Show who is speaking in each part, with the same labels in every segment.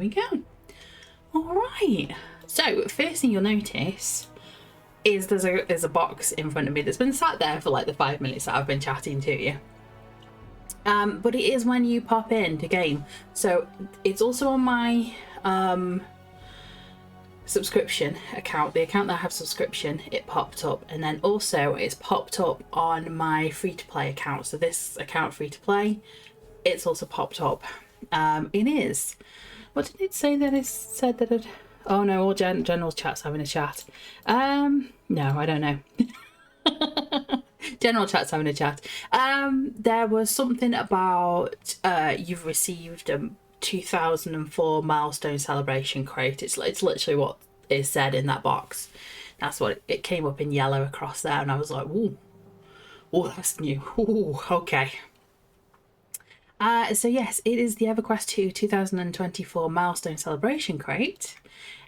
Speaker 1: we go. All right. So first thing you'll notice is there's a box in front of me that's been sat there for like the 5 minutes that I've been chatting to you. But it is when you pop in to game. So it's also on my subscription account, the account that I have subscription, it popped up, and then also it's popped up on my free-to-play account. So this account free-to-play, it's also popped up. It is, what did it say that it said that it, oh no, all general chat's having a chat. No, I don't know. General chat's having a chat. There was something about you've received 2004 milestone celebration crate. It's literally what is said in that box. That's what it came up in yellow across there, and I was like, ooh, that's new. Ooh, okay. So yes, it is the EverQuest II 2024 milestone celebration crate,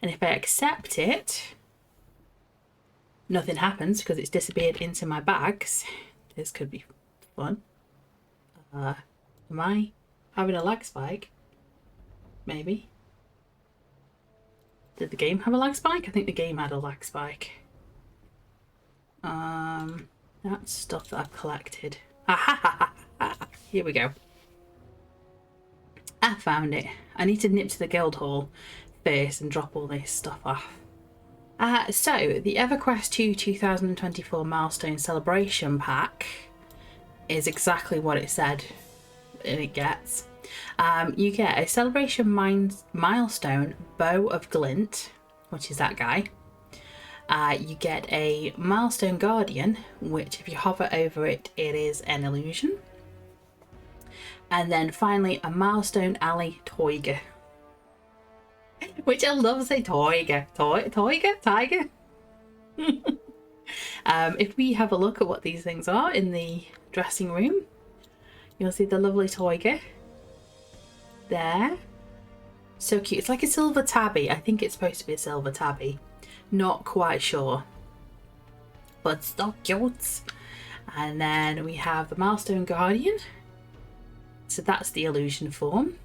Speaker 1: and if I accept it, nothing happens because it's disappeared into my bags. This could be fun. Am I having a lag spike? Maybe. Did the game have a lag spike? I think the game had a lag spike. That's stuff that I've collected. Here we go. I found it. I need to nip to the guild hall first and drop all this stuff off. So the EverQuest II 2024 milestone celebration pack is exactly what it said it gets. You get a celebration milestone bow of glint, which is that guy. You get a milestone guardian, which if you hover over it, it is an illusion. And then finally a milestone alley toiger, which I love to say toiger. Tiger. If we have a look at what these things are in the dressing room, you'll see the lovely toiger there. So cute. It's like a silver tabby. I think it's supposed to be a silver tabby. Not quite sure. But so cute. And then we have the milestone guardian. So that's the illusion form.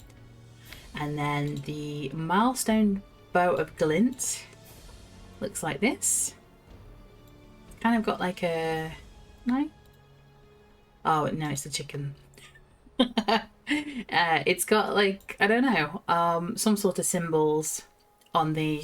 Speaker 1: And then the milestone bow of glint looks like this. Kind of got like a... No? Oh, no, it's the chicken. It's got like, I don't know, some sort of symbols on the...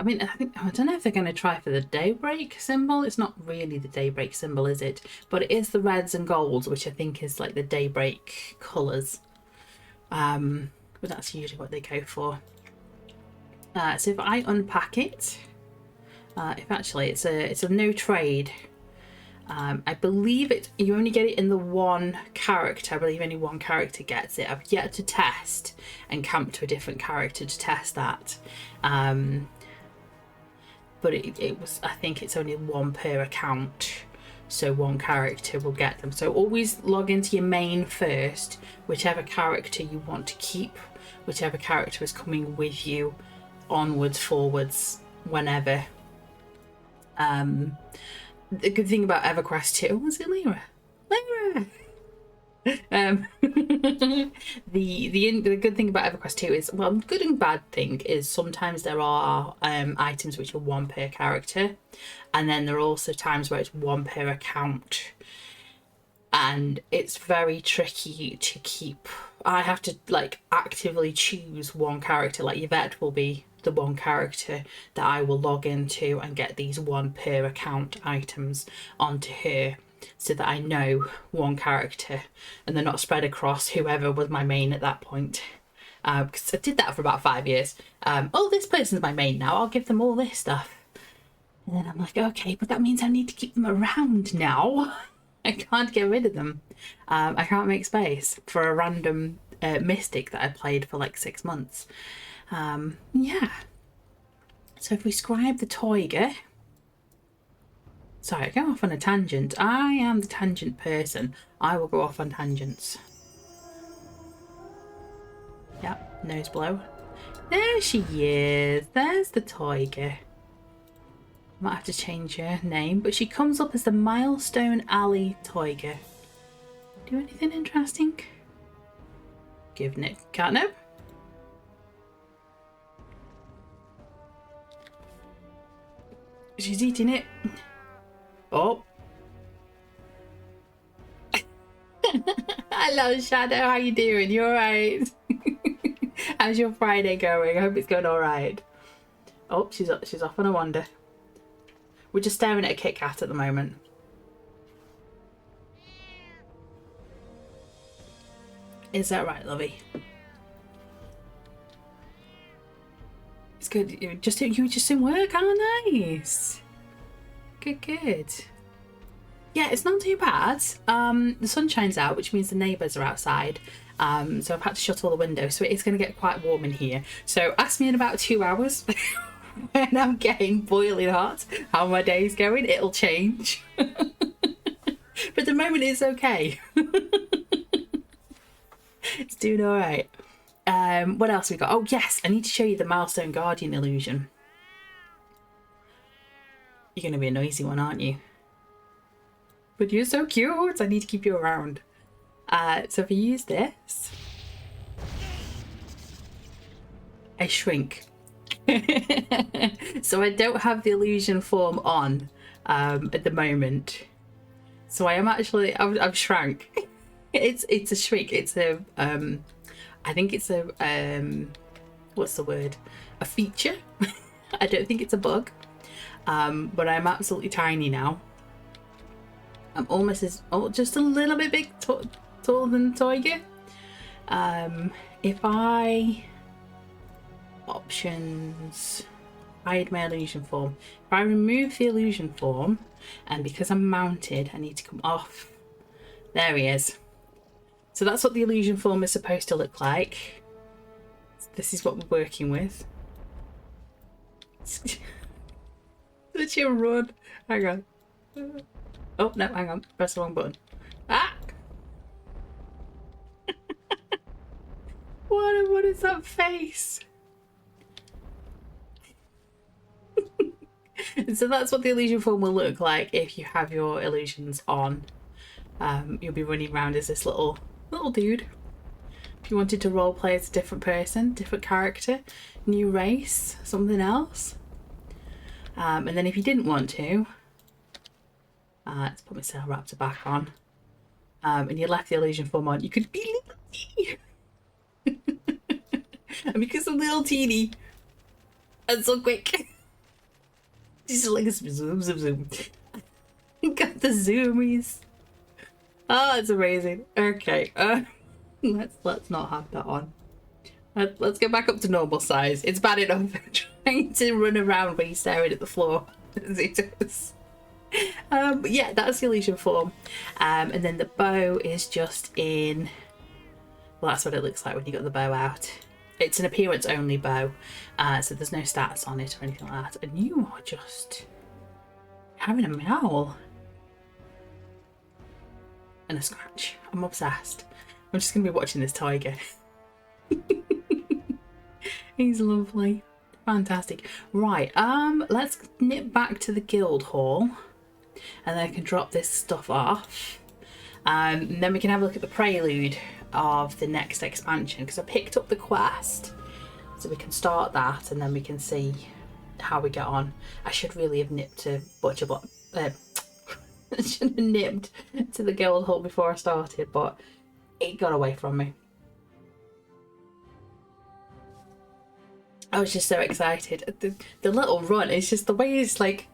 Speaker 1: I mean, I don't know if they're going to try for the daybreak symbol. It's not really the daybreak symbol, is it? But it is the reds and golds, which I think is like the daybreak colours. But that's usually what they go for. So if I unpack it, if actually it's a no trade. I believe you only get it in the one character. I believe only one character gets it. I've yet to test and camp to a different character to test that. But it was, I think it's only one per account, so one character will get them. So always log into your main first, whichever character you want to keep, whichever character is coming with you onwards, forwards, whenever. The good thing about EverQuest II, was it Lyra? The good thing about EverQuest II is, well, good and bad thing is sometimes there are items which are one per character, and then there are also times where it's one per account, and it's very tricky to keep. I have to like actively choose one character. Like Yvette will be the one character that I will log into and get these one per account items onto her, so that I know one character and they're not spread across whoever was my main at that point. Because I did that for about 5 years. Oh, this person's my main now, I'll give them all this stuff. And then I'm like, okay, but that means I need to keep them around now. I can't get rid of them. I can't make space for a random mystic that I played for like 6 months. Yeah. So if we scribe the toiger... Sorry, I go off on a tangent. I am the tangent person. I will go off on tangents. Yep, nose blow. There she is. There's the toiger. Might have to change her name, but she comes up as the Milestone Alley Toiger. Do anything interesting? Give Nick catnip. She's eating it. Oh. Hello, Shadow. How you doing? You alright? How's your Friday going? I hope it's going alright. Oh, she's off on a wander. We're just staring at a Kit Kat at the moment. Is that right, lovey? It's good. You were just in work. Oh, nice. Good. Yeah, it's not too bad. The sun shines out, which means the neighbours are outside. So I've had to shut all the windows. So it is going to get quite warm in here. So ask me in about 2 hours when I'm getting boiling hot how my day's going. It'll change. But at the moment, it's okay. It's doing all right. What else we got? Oh, yes. I need to show you the Milestone Guardian illusion. You're going to be a noisy one, aren't you? But you're so cute. I need to keep you around. So if I use this, I shrink. So I don't have the illusion form on at the moment. So I am actually, I've shrank. It's a shrink. It's a, I think it's a, what's the word? A feature. I don't think it's a bug. But I'm absolutely tiny now. I'm almost as, just a little bit big, taller than Toyga. If I options, hide my illusion form. If I remove the illusion form, and because I'm mounted, I need to come off. There he is. So that's what the illusion form is supposed to look like. This is what we're working with. Such a run. Hang on. Oh, no, hang on. Press the wrong button. Ah! What is that face? So that's what the illusion form will look like if you have your illusions on. You'll be running around as this little dude. If you wanted to roleplay as a different person, different character, new race, something else. And then if you didn't want to, let's put my Sail Raptor back on. And you left the illusion form on, you could be little teeny. And because I'm little teeny and so quick, just like a zoom. Got the zoomies. Oh, it's amazing. Okay, let's not have that on. Let's get back up to normal size. It's bad enough trying to run around when you're staring at the floor as it does. But yeah, that's the illusion form. And then the bow is just in, well, that's what it looks like when you got the bow out. It's an appearance only bow, so there's no stats on it or anything like that. And you are just having a meow and a scratch. I'm obsessed. I'm just gonna be watching this tiger. He's lovely. Fantastic. Right, let's nip back to the guild hall and then I can drop this stuff off. And then we can have a look at the prelude of the next expansion, because I picked up the quest, so we can start that and then we can see how we get on. I should really have nipped to Butcher Block. I should have nipped to the guild hall before I started, but it got away from me. I was just so excited. The little run, it's just the way he's like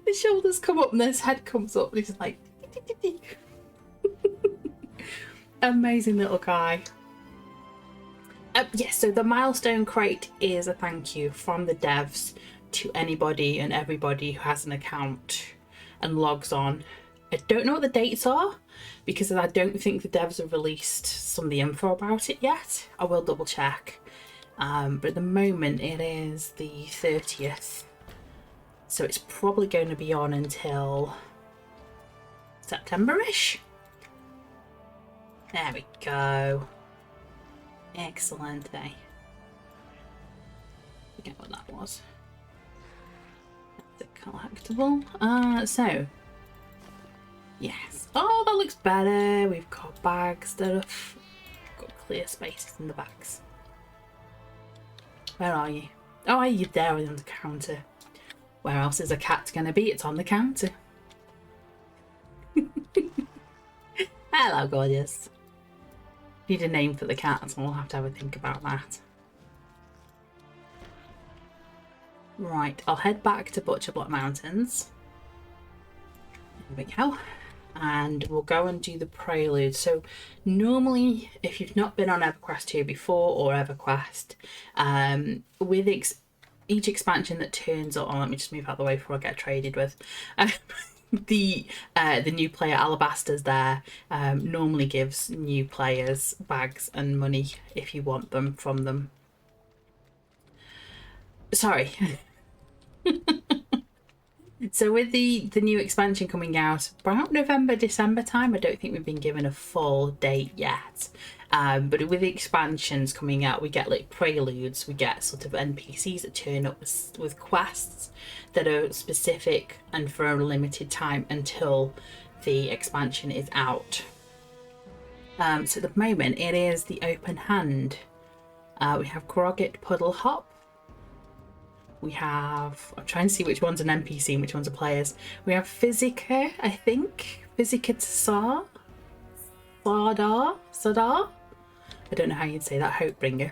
Speaker 1: his shoulders come up and his head comes up and he's like amazing little guy. Yes, so the milestone crate is a thank you from the devs to anybody and everybody who has an account and logs on. I don't know what the dates are because I don't think the devs have released some of the info about it yet. I will double check. But at the moment it is the 30th. So it's probably going to be on until September-ish. There we go. Excellent, eh? Forget what that was. That's a collectible. So yes. Oh, that looks better. We've got bags that have got clear spaces in the bags. Where are you? Oh, you're there on the counter. Where else is a cat going to be? It's on the counter. Hello, gorgeous. Need a name for the cat, so I'll have to have a think about that. Right, I'll head back to Butcherblock Mountains. There we go. And we'll go and do the Prelude. So normally, if you've not been on EverQuest 2 before, or EverQuest, with each expansion that turns up, let me just move out the way before I get traded with. The new player Alabaster's there normally gives new players bags and money if you want them from them. Sorry. So with the new expansion coming out about November, December time, I don't think we've been given a full date yet. But with the expansions coming out, we get like preludes, we get sort of NPCs that turn up with quests that are specific and for a limited time until the expansion is out. So at the moment, it is the open hand. We have Grogget Puddle Hop. We have, I'm trying to see which one's an NPC and which one's a players. We have Physica, I think. Physica Tsar? Sadar? I don't know how you'd say that, Hopebringer.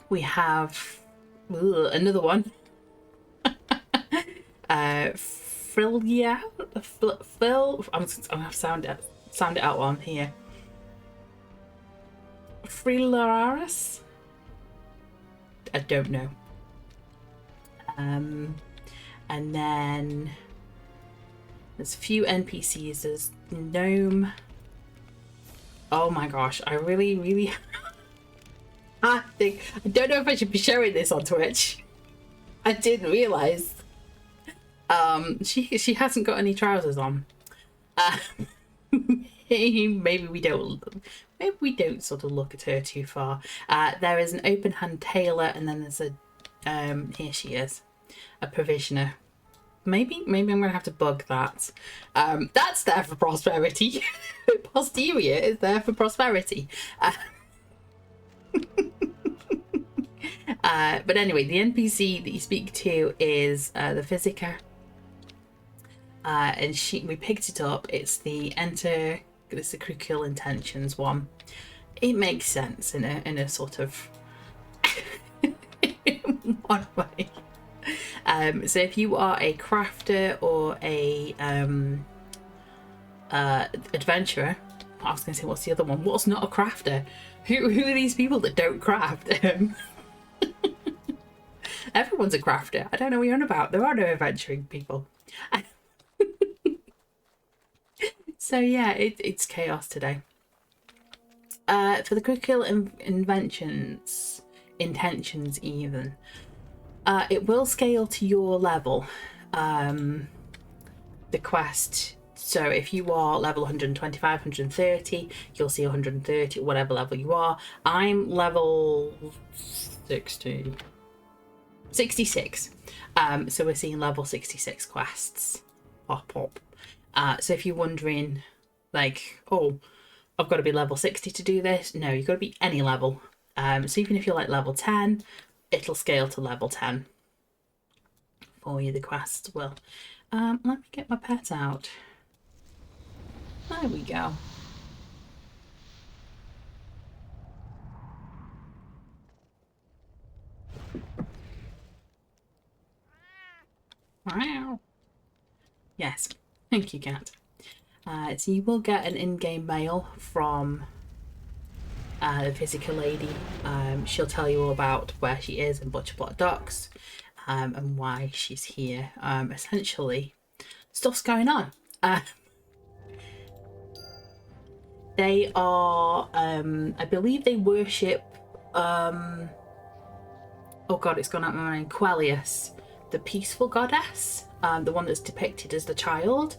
Speaker 1: We have another one. Frilia? Phil? I'm going to have to sound it out on here. Frilaris? I don't know. And then there's a few NPCs. There's Gnome. Oh my gosh, I really I don't know if I should be showing this on Twitch. I didn't realise. She hasn't got any trousers on. Maybe we don't sort of look at her too far. There is an open hand tailor, and then there's a here she is, a provisioner. Maybe I'm gonna have to bug that. That's there for prosperity. Posterior is there for prosperity. But anyway, the NPC that you speak to is the Physica. And we picked it up. It's the crucial intentions one. It makes sense in a sort of one way. So if you are a crafter or a adventurer, I was going to say, what's the other one? What's not a crafter? Who are these people that don't craft? Everyone's a crafter. I don't know what you're on about. There are no adventuring people. So yeah, it's chaos today. For the critical intentions even, it will scale to your level. The quest. So if you are level 125, 130, you'll see 130, whatever level you are. I'm level 66. So we're seeing level 66 quests pop up. So if you're wondering, like, oh, I've got to be level 60 to do this. No, you've got to be any level. So even if you're like level 10, it'll scale to level 10 for you, the quests will. Let me get my pet out. There we go. Wow. Yes, thank you, cat. So you will get an in-game mail from the physical lady. She'll tell you all about where she is in Butcherblock Docks and why she's here. Essentially, stuff's going on. They are, I believe they worship, oh god, it's gone out my mind, Quellius, the peaceful goddess, the one that's depicted as the child,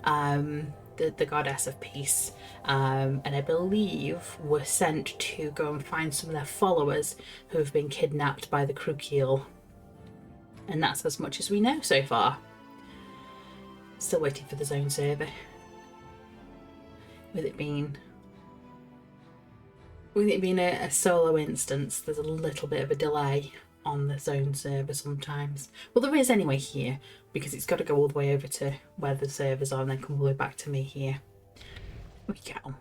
Speaker 1: the goddess of peace, and I believe were sent to go and find some of their followers who have been kidnapped by the Crucial. And that's as much as we know so far. Still waiting for the zone survey. With it being with it being a solo instance, there's a little bit of a delay on the zone server sometimes. Well, there is anyway here, because it's got to go all the way over to where the servers are and then come all the way back to me here. We go.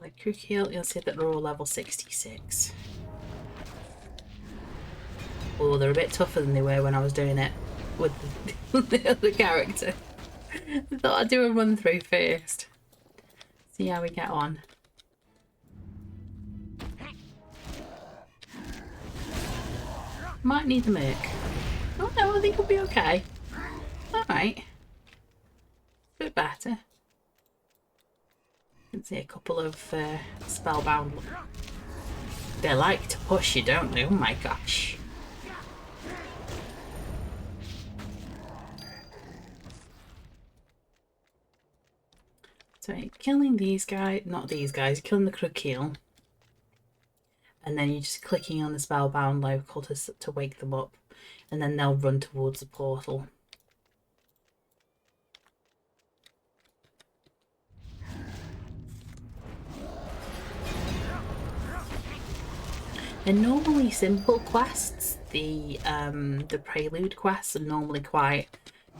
Speaker 1: Like Crook Hill, you'll see that they're all level 66. Oh, they're a bit tougher than they were when I was doing it with the other character. I thought I'd do a run through first. See how we get on. Might need the merc. Oh no, I think we'll be okay. Alright. A bit better. You can see a couple of spellbound. They like to push you, don't they? Oh my gosh. So killing these guys, not these guys, killing the Crookeel. And then you're just clicking on the spellbound local to wake them up. And then they'll run towards the portal. They're normally simple quests. The Prelude quests are normally quite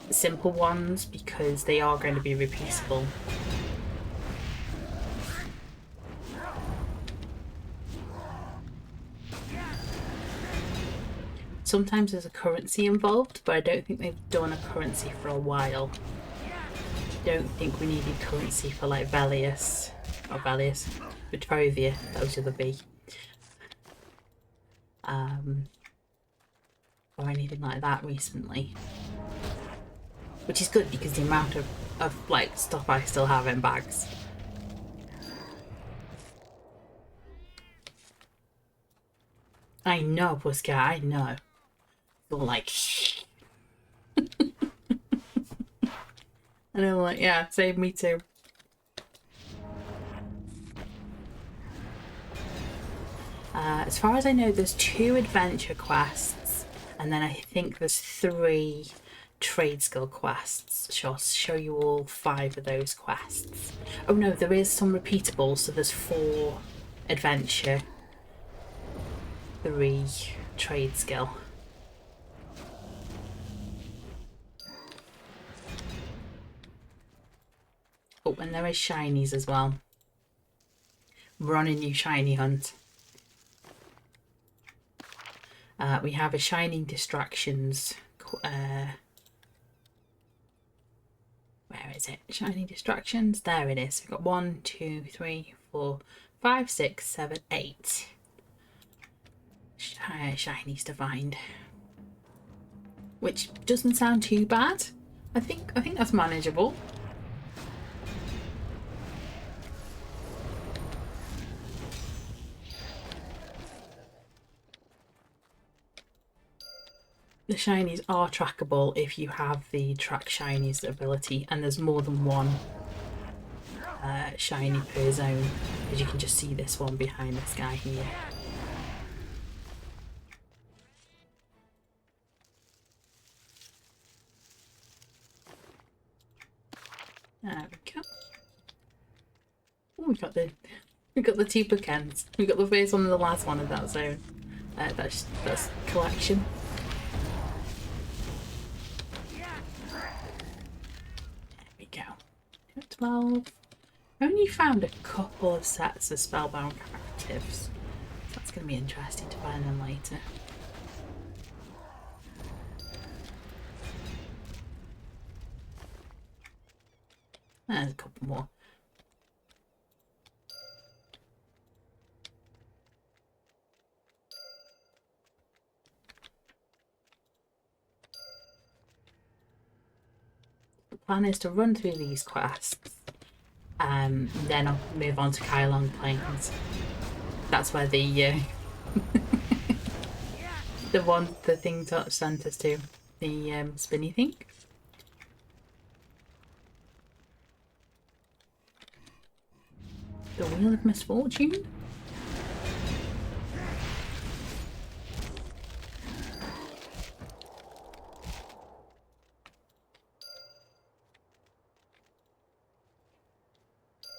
Speaker 1: simple ones because they are going to be repeatable. Sometimes there's a currency involved, but I don't think they've done a currency for a while. I don't think we needed currency for like Velius, or Velius, Vitrovia, those are the B. Or anything like that recently. Which is good because the amount of like stuff I still have in bags. I know, Pussycat, I know. You're like, and I'm like, yeah, save me too. As far as I know, there's 2 adventure quests, and then I think there's 3 trade skill quests. I'll show you all 5 of those quests. Oh no, there is some repeatable, so there's 4 adventure, 3 trade skill. Oh, and there is shinies as well. We're on a new shiny hunt. We have a Shining Distractions. Where is it? Shining Distractions. There it is. We've got 1, 2, 3, 4, 5, 6, 7, 8 shinies to find, which doesn't sound too bad. I think that's manageable. The shinies are trackable if you have the track shinies ability, and there's more than one shiny per zone, as you can just see this one behind this guy here. There we go. Oh, we got the 2 bookends. We got the first one and the last one of that zone. That's collection. There we go. 12. I only found a couple of sets of spellbound captives. That's going to be interesting to find them later. There's a couple more. The plan is to run through these quests, then I'll move on to Kylong Plains. That's where the the thing sent us to, the spinny thing. The Wheel of Misfortune?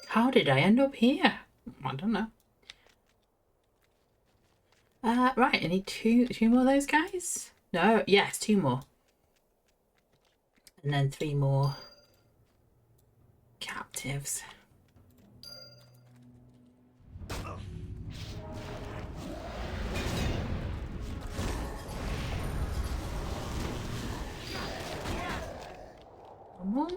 Speaker 1: How did I end up here? I don't know. Right, I need two more of those guys? No, yes, 2 more. And then 3 more captives. One more.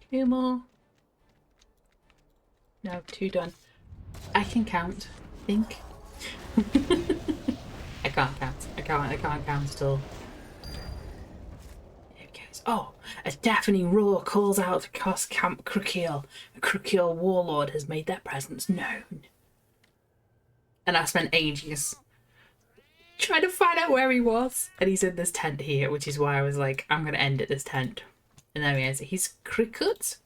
Speaker 1: Two more. No, 2 done. I can count, I think. I can't count. I can't count at all. There it goes. Oh, a deafening roar calls out across Camp Crucial. A Crucial warlord has made their presence known. And I spent ages trying to find out where he was. And he's in this tent here, which is why I was like, I'm going to end at this tent. And there he is. He's Cricut?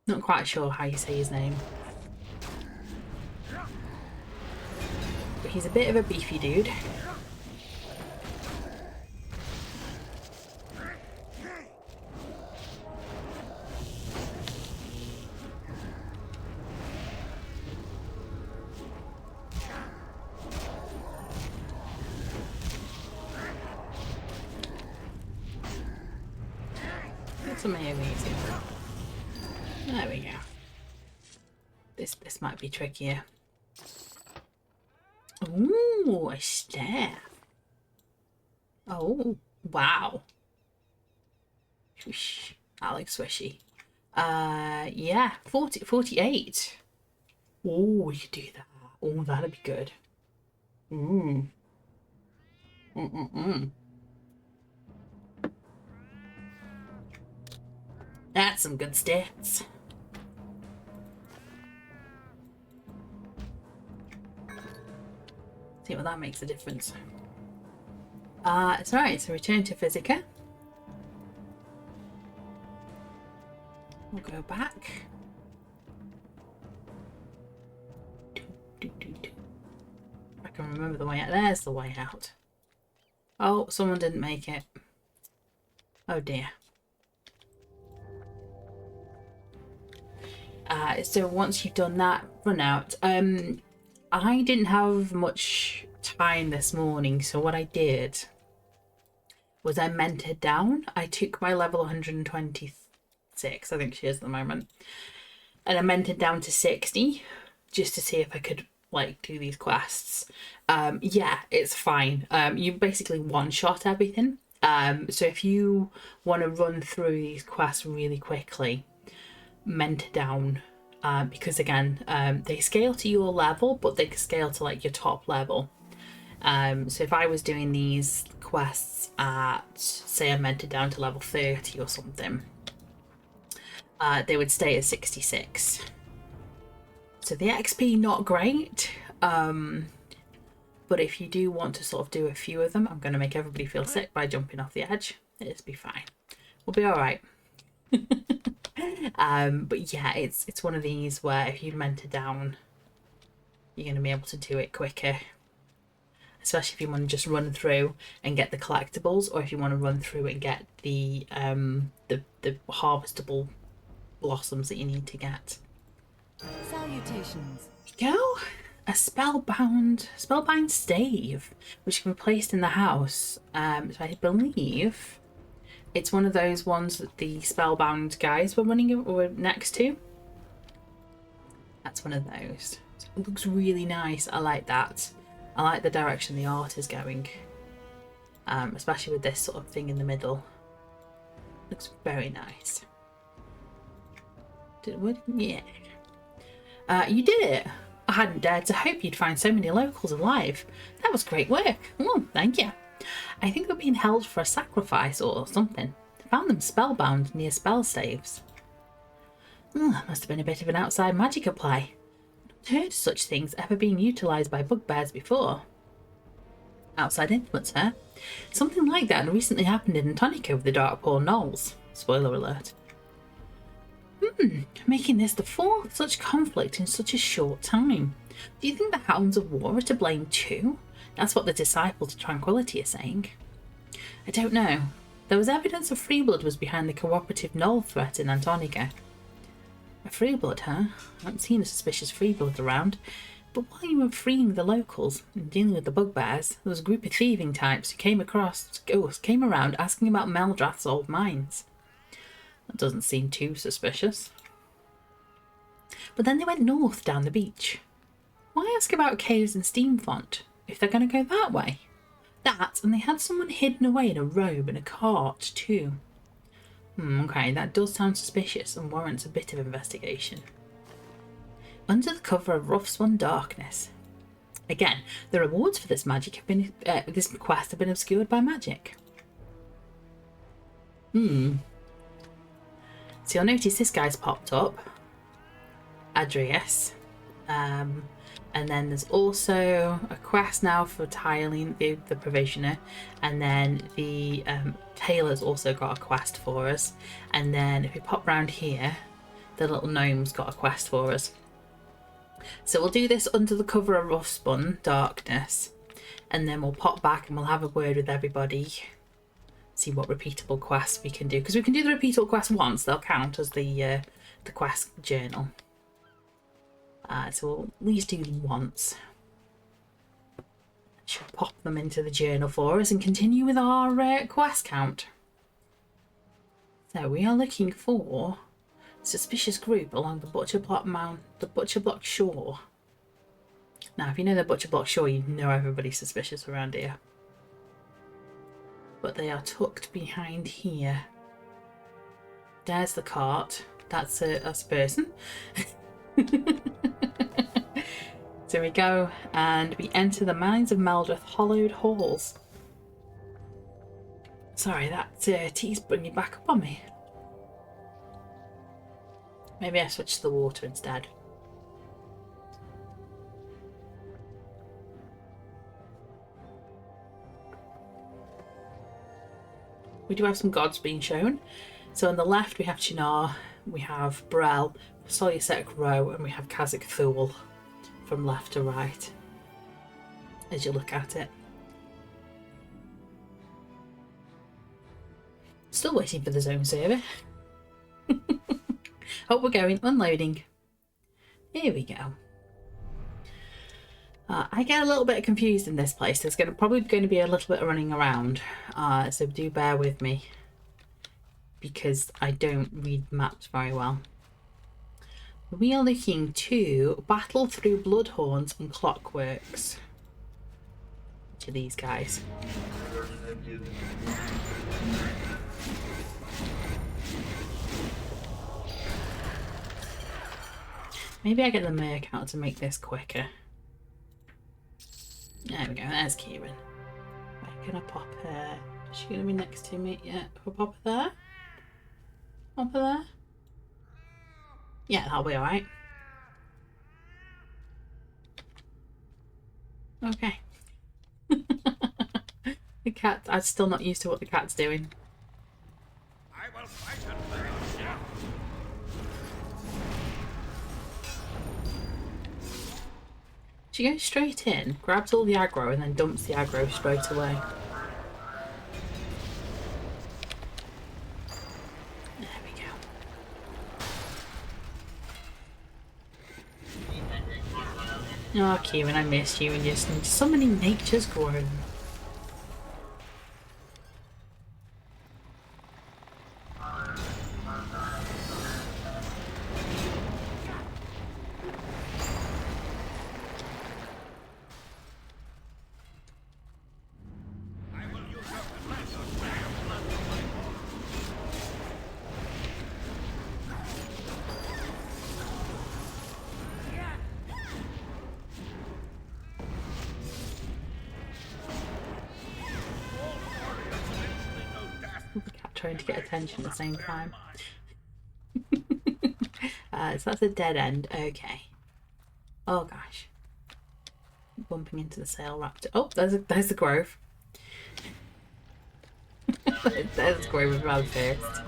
Speaker 1: Not quite sure how you say his name. But he's a bit of a beefy dude. That's amazing. There we go. This might be trickier. Ooh, a staff. Oh, wow. Swish. That looks swishy. Yeah, 48. Oh, we could do that. Oh, that'd be good. That's some good stats. See what that makes a difference. It's alright, so return to Physica. We'll go back. I can remember the way out. There's the way out. Oh, someone didn't make it. Oh dear. So once you've done that, run out. I didn't have much time this morning, so what I did was I mentored down. I took my level 126, I think she is at the moment, and I mentored down to 60 just to see if I could like do these quests. Yeah, it's fine. You basically one-shot everything. So if you want to run through these quests really quickly, mentor down. Because again, they scale to your level, but they scale to like your top level. So if I was doing these quests at, say I mentored down to level 30 or something, they would stay at 66. So the XP not great, but if you do want to sort of do a few of them, I'm going to make everybody feel sick by jumping off the edge. It'll be fine. We'll be all right. But yeah, it's one of these where if you mentor down, you're going to be able to do it quicker. Especially if you want to just run through and get the collectibles, or if you want to run through and get the harvestable blossoms that you need to get.
Speaker 2: Salutations.
Speaker 1: There you go. A spellbound stave, which can be placed in the house. So I believe it's one of those ones that the spellbound guys were next to. That's one of those. So it looks really nice. I like that. I like the direction the art is going, especially with this sort of thing in the middle. Looks very nice. Yeah. You did it. I hadn't dared to hope you'd find so many locals alive. That was great work. Oh, thank you. I think they're being held for a sacrifice or something. I found them spellbound near spell staves. Must have been a bit of an outside magic play. I've heard of such things ever being utilised by bugbears before. Outside influence, huh? Something like that recently happened in Antonia with the Darkpool Knolls. Spoiler alert. Making this the fourth such conflict in such a short time. Do you think the Hounds of War are to blame too? That's what the Disciple to Tranquility are saying. I don't know. There was evidence of Freeblood was behind the cooperative Knoll threat in Antonia. A Freeblood, huh? I haven't seen a suspicious Freeblood around. But while you were freeing the locals and dealing with the bugbears, there was a group of thieving types who came around asking about Meldrath's old mines. That doesn't seem too suspicious. But then they went north down the beach. Why ask about caves and Steamfont if they're going to go that way? That, and they had someone hidden away in a robe and a cart too. Okay, that does sound suspicious and warrants a bit of investigation. Under the cover of rough-spun darkness. Again, the rewards for this this quest have been obscured by magic. So you'll notice this guy's popped up. Adrius. And then there's also a quest now for tiling the provisioner, and then the tailor's also got a quest for us. And then if we pop round here, the little gnome's got a quest for us. So we'll do this under the cover of rough spun darkness, and then we'll pop back and we'll have a word with everybody, see what repeatable quests we can do, because we can do the repeatable quest once. They'll count as the quest journal. So we'll at least do them once. Should pop them into the journal for us and continue with our quest count. So we are looking for a suspicious group along the Butcher Block shore. Now, if you know the Butcher Block shore, you know everybody's suspicious around here. But they are tucked behind here. There's the cart. That's a person. So we go and we enter the mines of Meldrath hollowed halls. Sorry, that tea's bringing back up on me. Maybe I switch to the water instead. We do have some gods being shown. So on the left we have Chinar, we have Brel, Solusek Row, and we have Kazakh Thule from left to right as you look at it. Still waiting for the zone server. Oh, we're going. Unloading. Here we go. I get a little bit confused in this place. There's probably going to be a little bit of running around. So do bear with me, because I don't read maps very well. We are looking to battle through Bloodhorns and Clockworks. To these guys. Maybe I get the Merc out to make this quicker. There we go, there's Kieran. Where can I pop her? Is she going to be next to me? Yeah, we'll pop her there. Pop her there. Yeah, that'll be alright. Okay. The cat, I'm still not used to what the cat's doing. I will fight until she goes straight in, grabs all the aggro, and then dumps the aggro straight away. There we go. Oh, Kieran, I missed you and your summoning nature's grown. Trying to get attention at the same time. So that's a dead end. Okay. Oh gosh. Bumping into the sail raptor. Oh, there's the grove. There's the grove around first.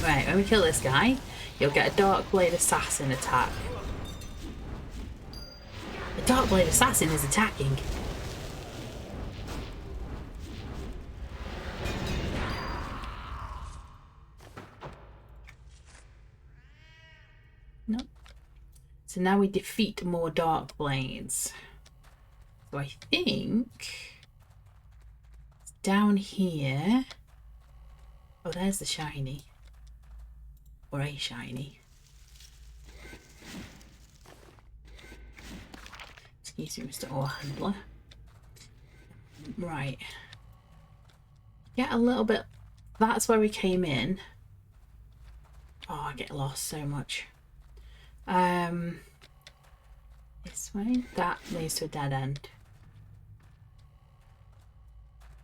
Speaker 1: Right, when we kill this guy, you'll get a Darkblade Assassin attack. The Darkblade Assassin is attacking. No. So now we defeat more Darkblades. So I think it's down here. Oh, there's the shiny. Or a shiny. Excuse me, Mr. Ore Handler. Right. Get a little bit. That's where we came in. Oh, I get lost so much. This way. That leads to a dead end.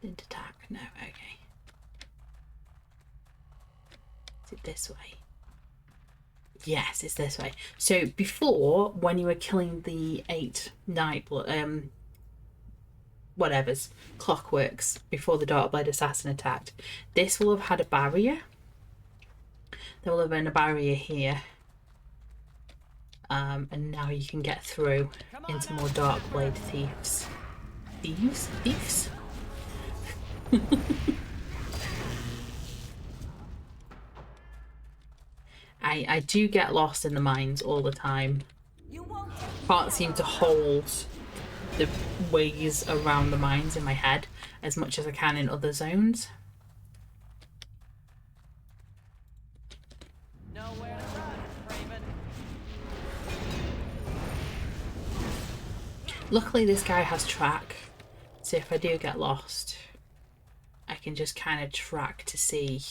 Speaker 1: Didn't attack. No, okay. Is it this way? Yes, it's this way. So before, when you were killing the 8 Nightblood, whatever's clockworks before the Darkblade Assassin attacked, this will have had a barrier. There will have been a barrier here. And now you can get through into more Darkblade thieves. Thieves? I do get lost in the mines all the time. Can't seem to hold the ways around the mines in my head as much as I can in other zones.
Speaker 2: Nowhere to run, Raven.
Speaker 1: Luckily this guy has track, so if I do get lost, I can just kind of track to see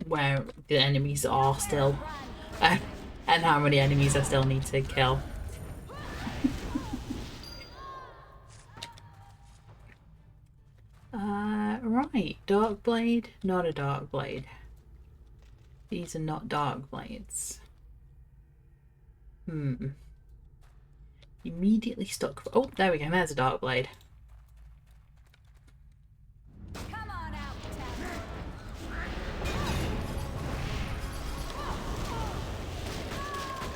Speaker 1: where the enemies are still, and how many enemies I still need to kill. Right, Darkblade, not a Darkblade. These are not Darkblades. Immediately stuck. Oh, there we go. There's a Darkblade.
Speaker 3: Come on out, Tabby.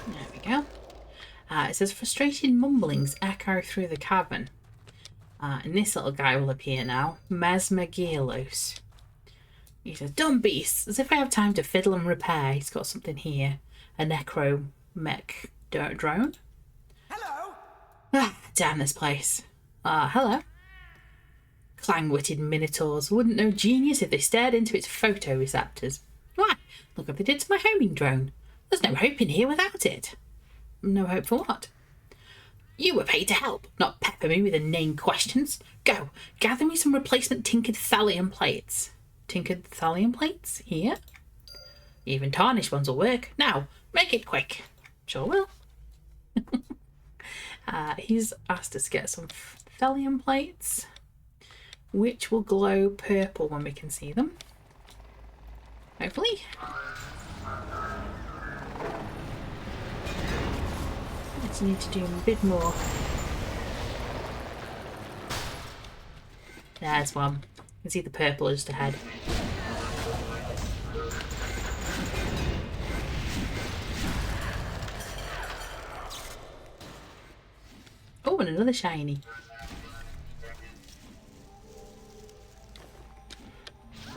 Speaker 1: There we go. It says frustrated mumblings echo through the cavern. And this little guy will appear now. Mesmergearlos. He says, dumb beasts, as if I have time to fiddle and repair. He's got something here. A necro mech drone.
Speaker 2: Hello.
Speaker 1: Ah, damn this place. Hello. Clang-witted minotaurs wouldn't know genius if they stared into its photoreceptors. Why, look what they did to my homing drone. There's no hope in here without it. No hope for what? You were paid to help, not pepper me with inane questions. Go, gather me some replacement tinkered thallium plates. Tinkered thallium plates? Here? Even tarnished ones will work. Now, make it quick. Sure will. He's asked us to get some thallium plates, which will glow purple when we can see them. Hopefully. Just need to do a bit more. There's one. You can see the purple just ahead. Oh, and another shiny.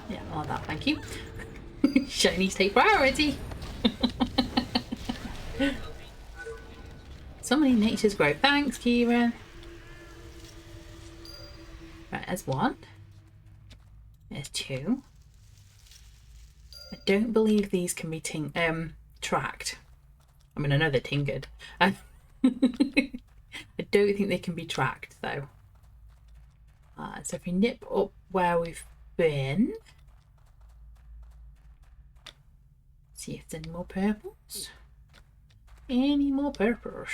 Speaker 1: Yeah, all that, thank you. Shinies take priority. So many nature's growth. Thanks, Kira. Right, there's one. There's two. I don't believe these can be tracked. I mean, I know they're tinkered. I don't think they can be tracked, though. So if we nip up where we've been. See if there's any more purples. Any more purples?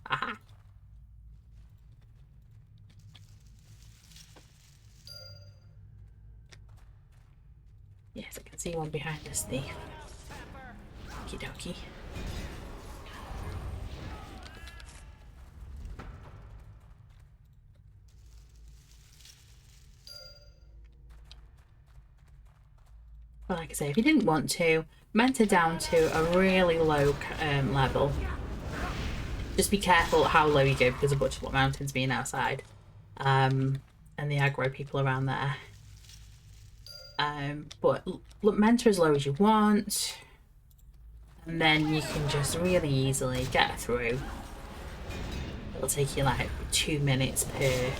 Speaker 1: Aha! Yes, I can see one behind this thief. Okie dokie. But like I say, if you didn't want to, mentor down to a really low level. Just be careful how low you go because of Butcherlot Mountains being outside. And the aggro people around there. But look, mentor as low as you want. And then you can just really easily get through. It'll take you like 2 minutes per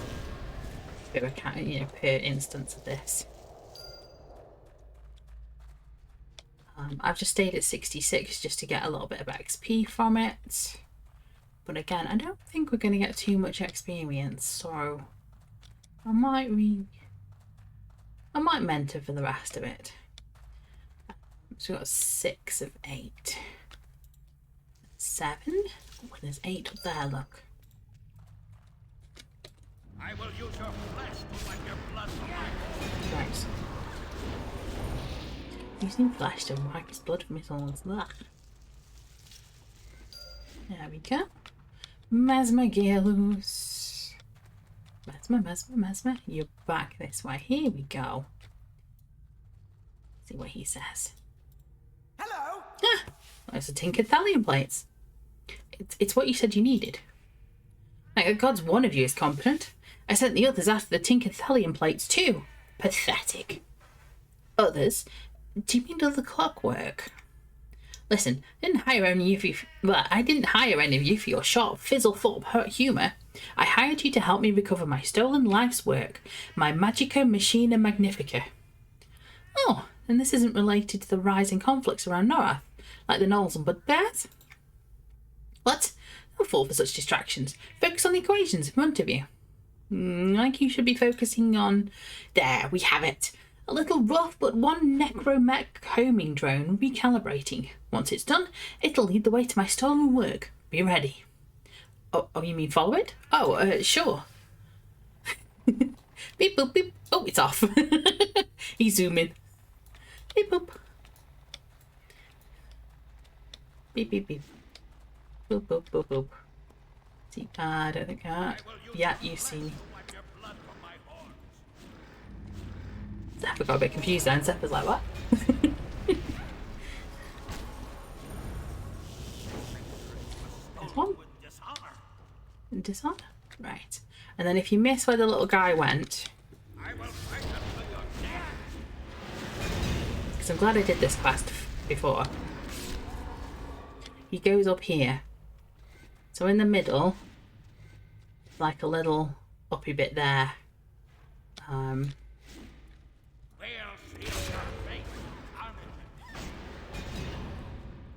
Speaker 1: account, you know, per instance of this. I've just stayed at 66 just to get a little bit of XP from it. But again, I don't think we're going to get too much experience, so I might mentor for the rest of it. So we've got 6 of 8. 7? Oh, there's 8 up there, look.
Speaker 4: I will use your flesh to wipe your blood from my hands.
Speaker 1: Right. Using flesh to wipe his blood from his hands. There we go. Mesmer Galus. Mesmer. You're back this way. Here we go. See what he says.
Speaker 2: Hello.
Speaker 1: Ah, there's a tinkered thallium plates. It's what you said you needed. Like, God's one of you is competent. I sent the others after the tinkered thallium plates too. Pathetic. Others? Do you mean all the clockwork? Listen, I didn't hire any of you for your short fizzle-thought humour. I hired you to help me recover my stolen life's work, my Magica Machina Magnifica. Oh, and this isn't related to the rising conflicts around Norath, like the gnolls and bugbears? What? Don't fall for such distractions. Focus on the equations in front of you. Like you should be focusing on... There, we have it. A little rough but one necromech homing drone recalibrating. Once it's done, it'll lead the way to my stolen work. Be ready. Oh, you mean follow it? Oh, sure. Beep boop beep. Oh, it's off. He's zooming. Beep boop. Beep beep beep. Boop boop boop boop. See, I don't think yeah, you see me. Zephyr got a bit confused then. Zephyr's like, what? There's one. Dishonor. Right. And then if you miss where the little guy went... Because I'm glad I did this quest before. He goes up here. So in the middle, like a little uppy bit there.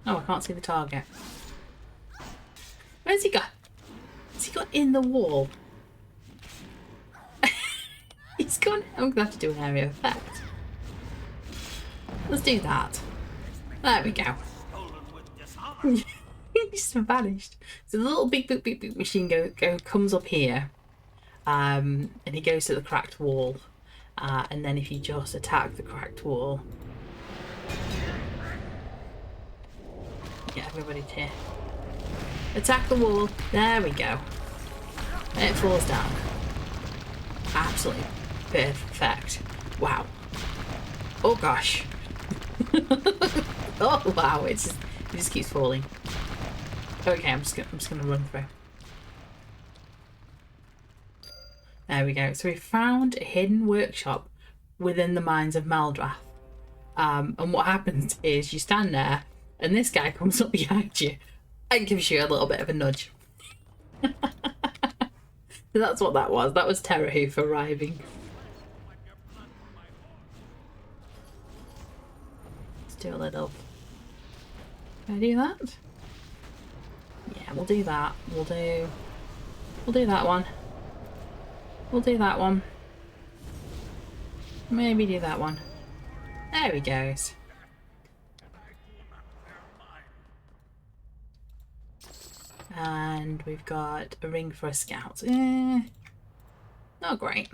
Speaker 1: Oh, I can't see the target. Where's he got? Has he got in the wall? He's gone. I'm gonna have to do an area effect. Let's do that. There we go. He just vanished. So the little beep boop beep boop machine comes up here, and he goes to the cracked wall, and then if you just attack the cracked wall. Get everybody to attack the wall. There we go. And it falls down. Absolutely perfect. Wow. Oh gosh. Oh wow. It just keeps falling. Okay, I'm just gonna run through. There we go. So we found a hidden workshop within the mines of Maldrath. And what happens is you stand there. And this guy comes up behind you and gives you a little bit of a nudge. So that's what that was. That was Terrahoof arriving. Let's do a little... Can I do that? Yeah, we'll do that. We'll do that one. We'll do that one. Maybe do that one. There he goes. And we've got a ring for a scout. Not great.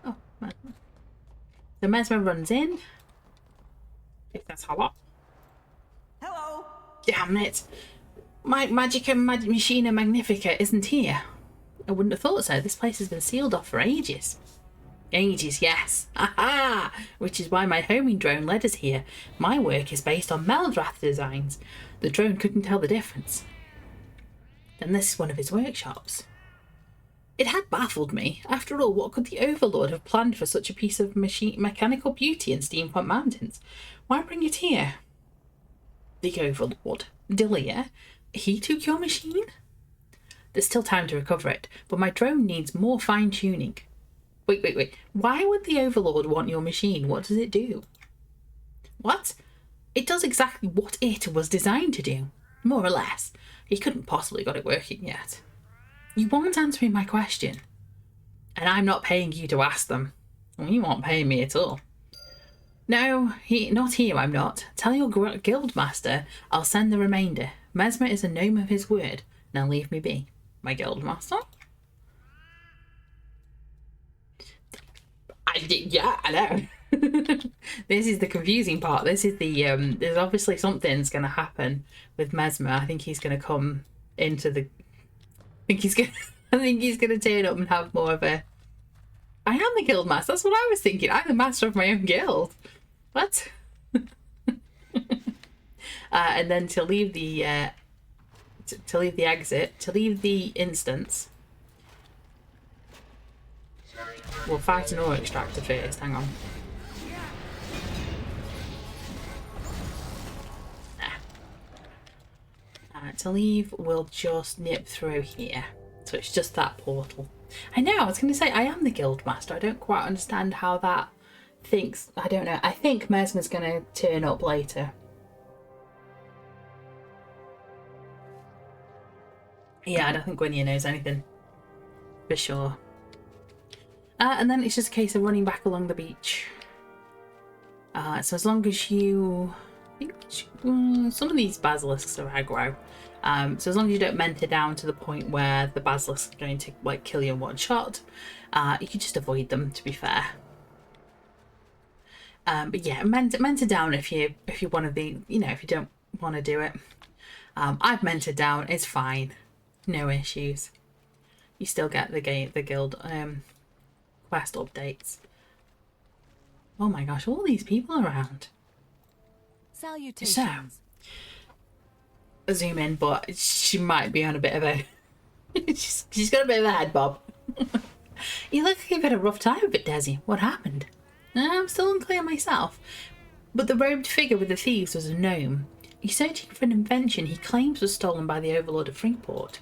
Speaker 1: Oh, man. The Mesmer runs in. If that's hot.
Speaker 2: Hello.
Speaker 1: Damn it. My Magica Machina Magnifica isn't here. I wouldn't have thought so. This place has been sealed off for ages. Ages, yes. Aha! Which is why my homing drone led us here. My work is based on Meldrath designs. The drone couldn't tell the difference. Then this is one of his workshops. It had baffled me. After all, what could the Overlord have planned for such a piece of mechanical beauty in Steampunk Mountains? Why bring it here? The Overlord, Delia, he took your machine? There's still time to recover it, but my drone needs more fine-tuning. Wait. Why would the Overlord want your machine? What does it do? What? It does exactly what it was designed to do. More or less. He couldn't possibly got it working yet. You weren't answering my question. And I'm not paying you to ask them. Well, you aren't paying me at all. No, not here, I'm not. Tell your guild master I'll send the remainder. Mesmer is a gnome of his word. Now leave me be. My guild master? Yeah, I know. This is the confusing part. This is the there's obviously something's going to happen with Mesmer. I think he's going to come into the. I think he's going to turn up and have more of a. I am the guild master. That's what I was thinking. I'm the master of my own guild. What? And then to leave the exit, to leave the instance. We'll fight an ore extractor first. Hang on. To leave, we'll just nip through here. So it's just that portal. I know, I was going to say, I am the guild master. I don't quite understand how that thinks. I don't know. I think Mesmer's going to turn up later. Yeah, I don't think Gwynia knows anything. For sure. And then it's just a case of running back along the beach. So as long as you... I think some of these basilisks are aggro. So as long as you don't mentor down to the point where the basilisk is going to like kill you in one shot, you can just avoid them, to be fair. But yeah, mentor down if you want to be, if you don't want to do it. I've mentored down. It's fine, no issues. You still get the guild quest updates. Oh my gosh, all these people around.
Speaker 3: Salutations.
Speaker 1: So, zoom in, but she might be on a bit of a... she's got a bit of a head bob. You look like you've had a rough time of it, Desi. What happened? I'm still unclear myself. But the robed figure with the thieves was a gnome. He's searching for an invention he claims was stolen by the Overlord of Freeport.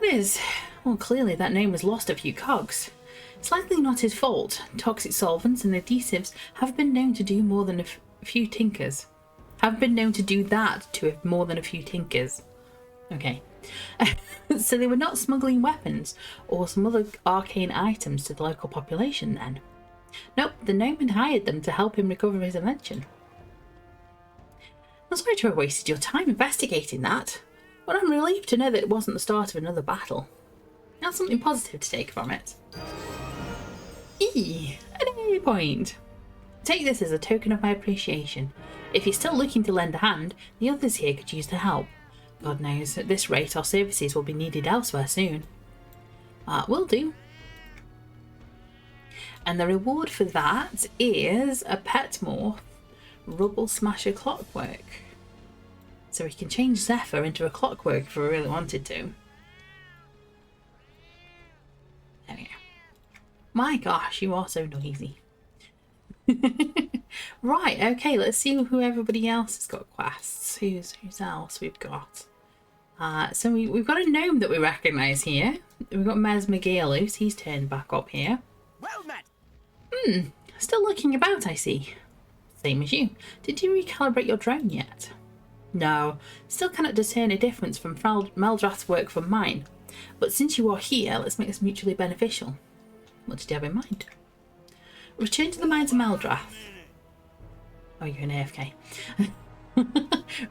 Speaker 1: It is. Well, clearly that gnome has lost a few cogs. It's likely not his fault. Toxic solvents and adhesives have been known to do more than a few tinkers. Have been known to do that to more than a few tinkers. Okay. So they were not smuggling weapons or some other arcane items to the local population then. Nope, the gnome had hired them to help him recover his invention. I'm sorry to have wasted your time investigating that, but I'm relieved to know that it wasn't the start of another battle. That's something positive to take from it. An A point. Take this as a token of my appreciation. If you're still looking to lend a hand, the others here could use the help. God knows, at this rate our services will be needed elsewhere soon. Will do. And the reward for that is a pet morph, Rubble Smasher Clockwork. So we can change Zephyr into a clockwork if we really wanted to. There we go. My gosh, you are so noisy. Right, okay, let's see who everybody else has got quests. Who's else we've got? So we've got a gnome that we recognise here. We've got Mesmer Gearloose, he's turned back up here.
Speaker 2: Well met.
Speaker 1: Still looking about, I see. Same as you. Did you recalibrate your drone yet? No, still cannot discern a difference from Meldrath's work from mine. But since you are here, let's make this mutually beneficial. What did you have in mind? Return to the mines of Meldrath. Oh, you're an AFK.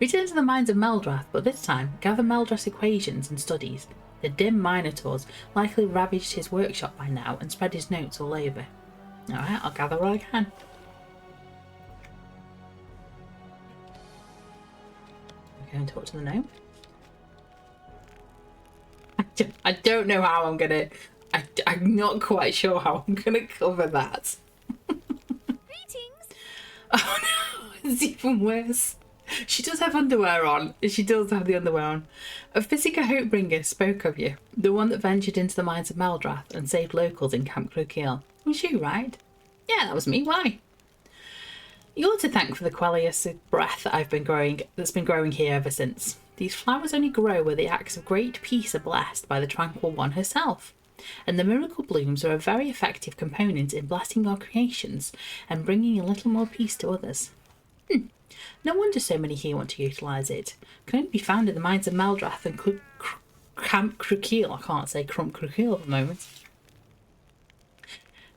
Speaker 1: Return to the mines of Meldrath, but this time gather Meldrath's equations and studies. The dim Minotaurs likely ravaged his workshop by now and spread his notes all over. Alright, I'll gather what I can. Go and talk to the gnome. I don't know how I'm gonna... I'm not quite sure how I'm going to cover that.
Speaker 3: Greetings.
Speaker 1: Oh no, it's even worse. She does have underwear on. She does have the underwear on. A Physica Hopebringer spoke of you. The one that ventured into the mines of Maldrath and saved locals in Camp Crookeel. It was you, right? Yeah, that was me. Why? You're to thank for the Quellius breath that's been growing here ever since. These flowers only grow where the acts of great peace are blessed by the Tranquil One herself. And the miracle blooms are a very effective component in blessing our creations and bringing a little more peace to others. No wonder so many here want to utilise it. Can only be found in the mines of Maldrath and Camp Crookeel. I can't say Crump Crookeel at the moment.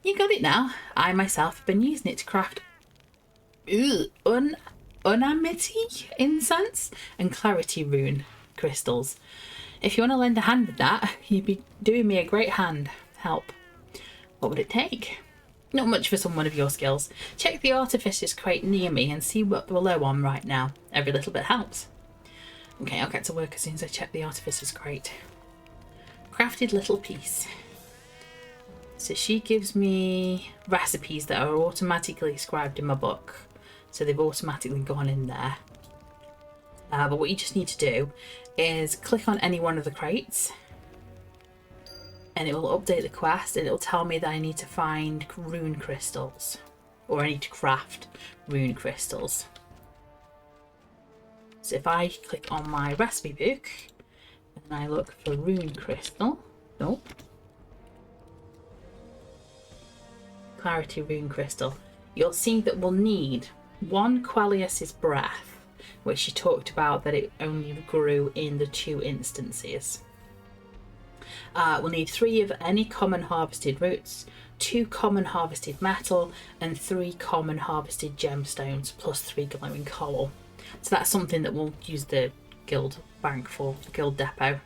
Speaker 1: You got it now. I myself have been using it to craft unamity incense and clarity rune crystals. If you want to lend a hand with that, you'd be doing me a great help. What would it take? Not much for someone of your skills. Check the artificer's crate near me and see what we're low on right now. Every little bit helps. Okay, I'll get to work as soon as I check the artificer's crate. Crafted little piece. So she gives me recipes that are automatically scribed in my book. So they've automatically gone in there. But what you just need to do is click on any one of the crates. And it will update the quest and it will tell me that I need to find rune crystals. Or I need to craft rune crystals. So if I click on my recipe book and I look for rune crystal. Nope. Clarity rune crystal. You'll see that we'll need one Quellius's breath, which she talked about that it only grew in the 2 instances. We'll need 3 of any common harvested roots, 2 common harvested metal, and 3 common harvested gemstones, plus 3 glowing coal. So that's something that we'll use the guild bank for, the guild depot,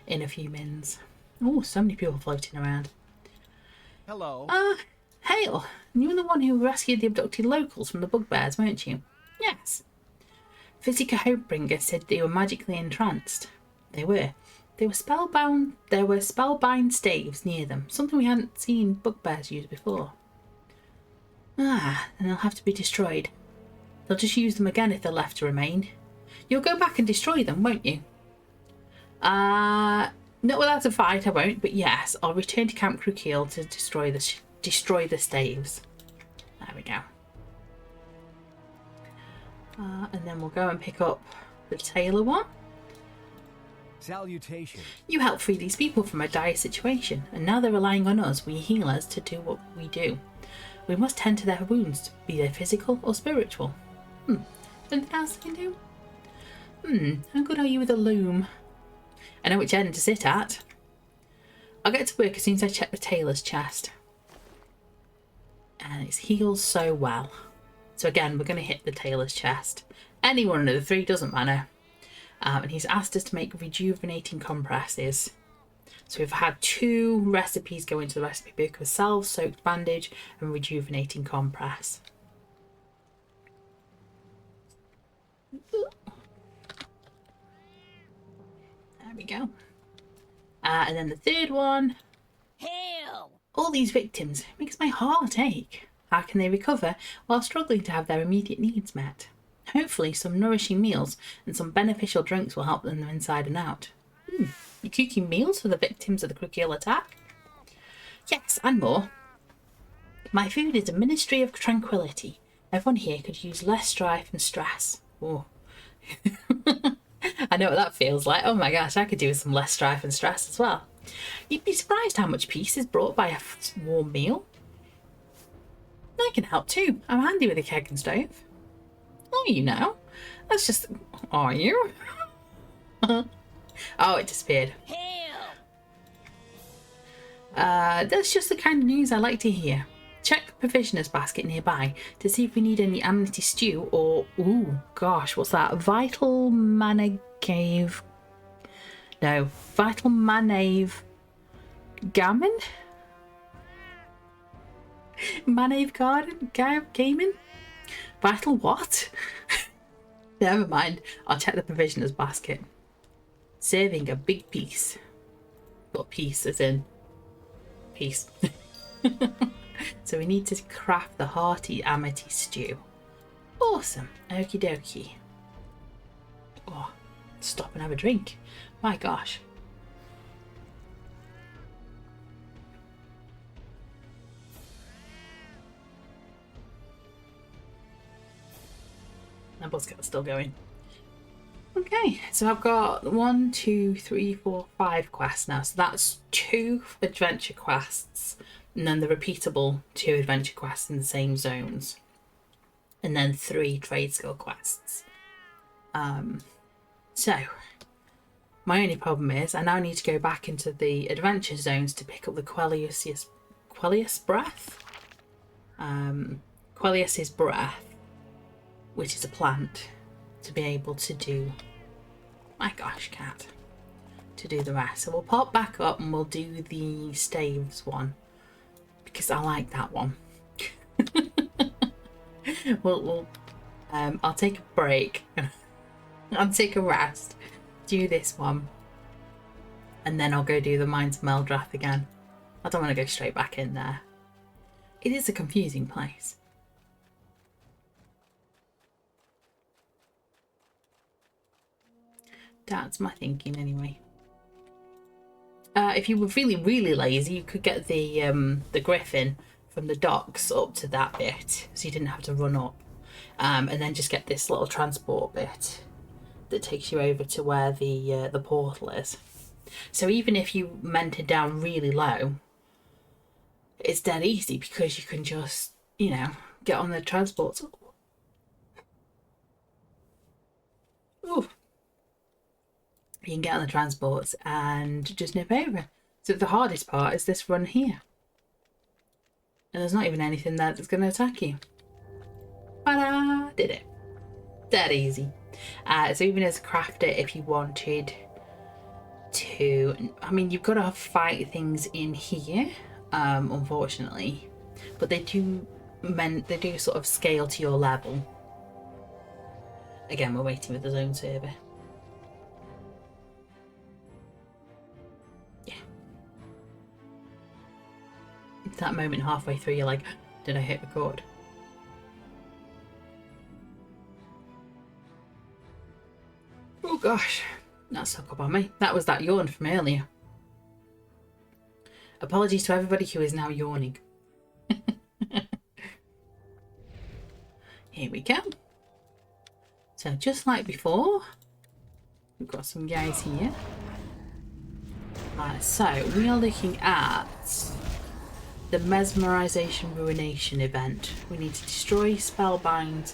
Speaker 1: in a few mins. Oh, so many people floating around.
Speaker 2: Hello.
Speaker 1: Hale, you were the one who rescued the abducted locals from the bugbears, weren't you? Yes. Physica Hopebringer said they were magically entranced. They were. They were spellbound. There were spellbind staves near them, something we hadn't seen bugbears use before. And they'll have to be destroyed. They'll just use them again if they're left to remain. You'll go back and destroy them, won't you? Not without a fight, I won't, but yes, I'll return to Camp Crookeel to destroy the staves. There we go. And then we'll go and pick up the tailor one.
Speaker 2: Salutation.
Speaker 1: You helped free these people from a dire situation, and now they're relying on us, we healers, to do what we do. We must tend to their wounds, be they physical or spiritual. Anything else I can do? How good are you with a loom? I know which end to sit at. I'll get to work as soon as I check the tailor's chest. And it heals so well. So again, we're going to hit the tailor's chest. Any one of the 3, doesn't matter. And he's asked us to make rejuvenating compresses. So we've had 2 recipes go into the recipe book: a salve-soaked bandage and rejuvenating compress. There we go. And then the 3rd one.
Speaker 3: Hail!
Speaker 1: All these victims makes my heart ache. How can they recover while struggling to have their immediate needs met? Hopefully some nourishing meals and some beneficial drinks will help them inside and out. You cooking meals for the victims of the Crookeel attack? Yes, and more. My food is a ministry of tranquility. Everyone here could use less strife and stress. Oh. I know what that feels like. Oh my gosh, I could do with some less strife and stress as well. You'd be surprised how much peace is brought by a warm meal. I can help too. I'm handy with a keg and stove. Oh, you know. That's just... Are you? Oh, it disappeared.
Speaker 3: Hail!
Speaker 1: That's just the kind of news I like to hear. Check the provisioners basket nearby to see if we need any amnesty stew or... Ooh, gosh, what's that? Vital manave... No, vital manave... Gammon? Manave garden? Gaming? Vital what? Never mind. I'll check the provisioners basket. Serving a big piece. What piece as in? peace. So we need to craft the hearty amity stew. Awesome. Okie dokie. Oh, stop and have a drink. My gosh. That buzzcut's still going. Okay, so I've got 1, 2, 3, 4, 5 quests now. So that's 2 adventure quests, and then the repeatable 2 adventure quests in the same zones, and then 3 trade skill quests. So my only problem is I now need to go back into the adventure zones to pick up the Quellius's breath. Quellius's breath, which is a plant, to be able to do, my gosh, cat, to do the rest. So we'll pop back up and we'll do the staves one, because I like that one. I'll take a break. I'll take a rest, do this one, and then I'll go do the Mines of Meldrath again. I don't want to go straight back in there. It is a confusing place. That's my thinking anyway. If you were really, really lazy, you could get the griffin from the docks up to that bit, so you didn't have to run up, and then just get this little transport bit that takes you over to where the portal is. So even if you mented down really low, it's dead easy because you can just, you know, get on the transport. Ooh. You can get on the transports and just nip over. So the hardest part is this run here. And there's not even anything there that's going to attack you. Ta-da! Did it. Dead easy. So even as a crafter, if you wanted to... I mean, you've got to fight things in here, unfortunately. But they do sort of scale to your level. Again, we're waiting with the zone server. That moment halfway through, you're like, did I hit record? Oh gosh, that stuck up on me. That was that yawn from earlier. Apologies to everybody who is now yawning. Here we go. So just like before, we've got some guys here. So we are looking at the Mesmerization Ruination event. We need to destroy Spellbind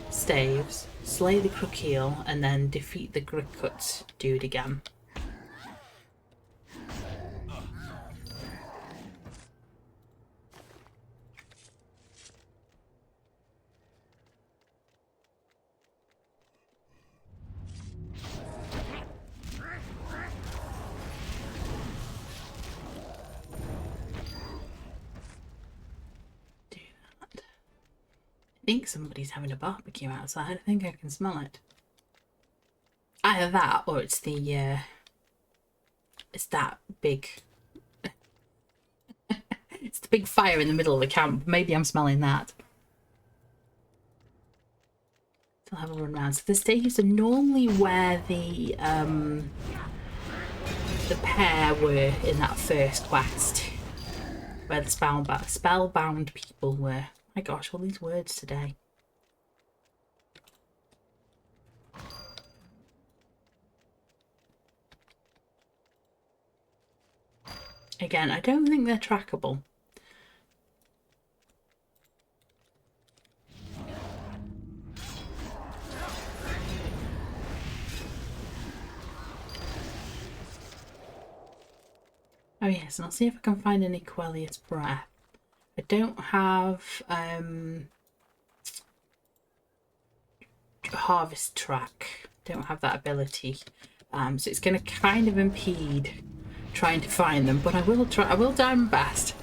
Speaker 1: staves, slay the Crookeel, and then defeat the Grickut dude again. I think somebody's having a barbecue outside. I think I can smell it. Either that or it's the it's that big it's the big fire in the middle of the camp. Maybe I'm smelling that. So I'll have a run around. So the stages are normally where the pair were in that first quest, where the spellbound people were. My gosh, all these words today. Again, I don't think they're trackable. Oh yes, and I'll see if I can find any Quellius breath. I don't have harvest track. Don't have that ability, so it's going to kind of impede trying to find them. But I will try. I will do my best.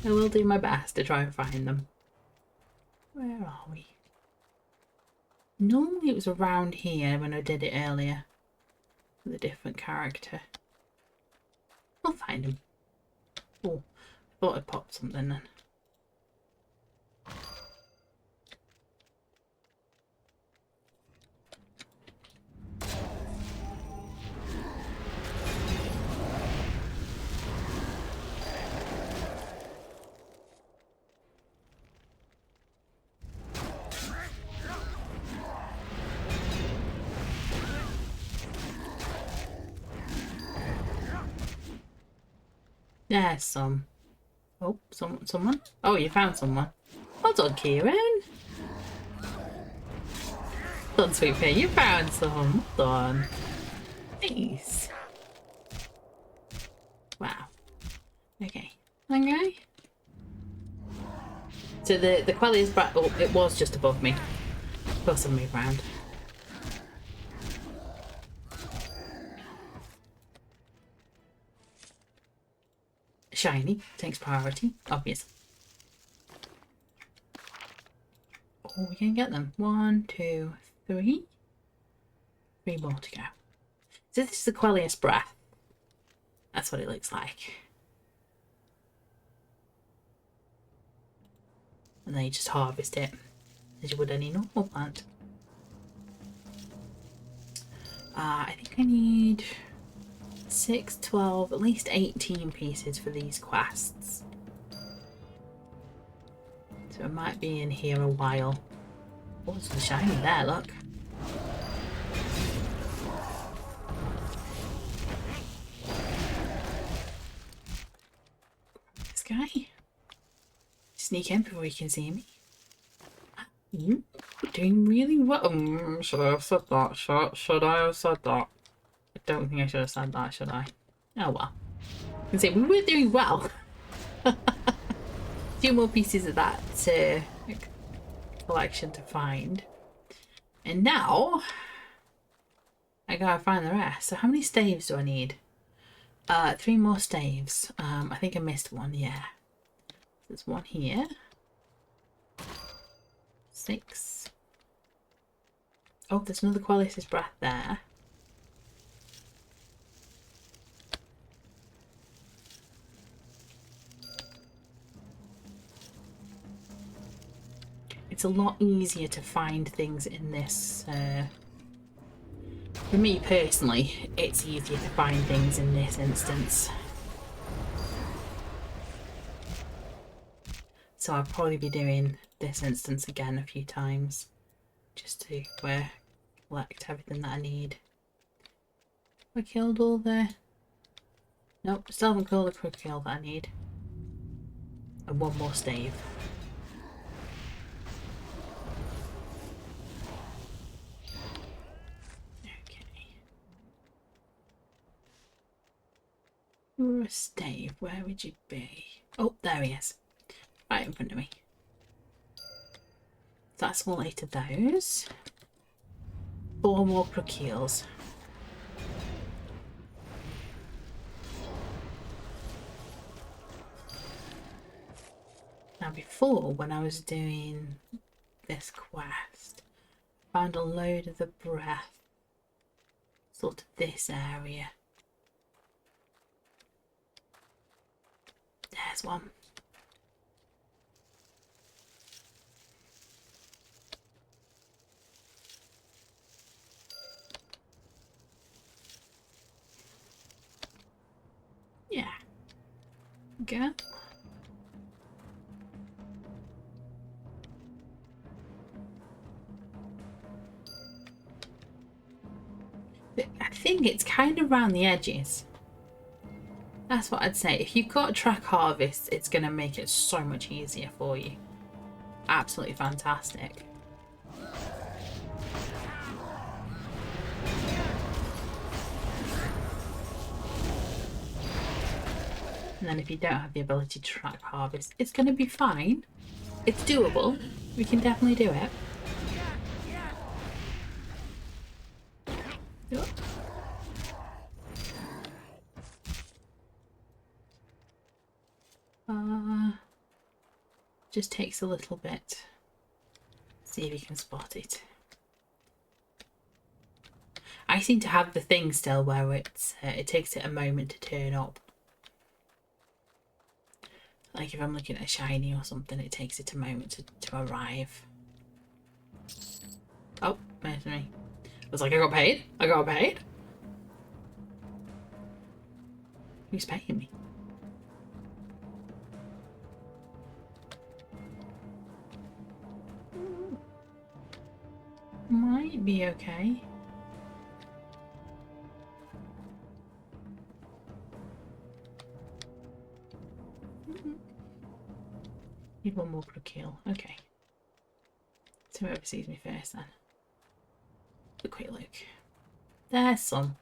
Speaker 1: I will do my best to try and find them. Where are we? Normally it was around here when I did it earlier with a different character. We'll find him. Oh, I thought I'd popped something then. There's some. Oh, someone. Oh, you found someone. Well done, Kieran. Well done, Sweet Pea. You found some. Well done. Nice. Wow. Okay. Okay. So the Quellia's brat. Oh, it was just above me. Of course, I'll move around. Shiny takes priority, obvious. Oh, we can get them. 1, 2, 3. 3 more to go. So this is the Quellia's breath. That's what it looks like. And then you just harvest it as you would any normal plant. I think I need 6, 12, at least 18 pieces for these quests. So it might be in here a while. Oh, some shiny there, look. This guy. Sneak in before he can see me. You doing really well. Should I have said that? Should I have said that? I don't think I should have said that, should I? Oh well. I can say we were doing well. 2 more pieces of that collection to find. And now I gotta find the rest. So how many staves do I need? 3 more staves. I think I missed one, yeah. There's one here. 6. Oh, there's another Quellia's breath there. It's a lot easier to find things in this. For me personally, it's easier to find things in this instance. So I'll probably be doing this instance again a few times. Just to collect everything that I need. I killed all the... Nope, still haven't killed the quick kill that I need. And 1 more stave. You're a stave, where would you be? Oh, there he is. Right in front of me. So that's all 8 of those. 4 more procules. Now before, when I was doing this quest, I found a load of the breath. Sort of this area. There's one. Yeah. Go. I think it's kind of around the edges. That's what I'd say. If you've got track harvest, it's going to make it so much easier for you. Absolutely fantastic. And then if you don't have the ability to track harvest, it's going to be fine. It's doable. We can definitely do it. Yep. Just takes a little bit. See if you can spot it. I seem to have the thing still where it takes it a moment to turn up. Like if I'm looking at a shiny or something, it takes it a moment to arrive. Oh, there's me. I was like, I got paid? I got paid? Who's paying me? Might be okay. Need one more good kill. Okay. So whoever sees me first then. A quick look. There's some.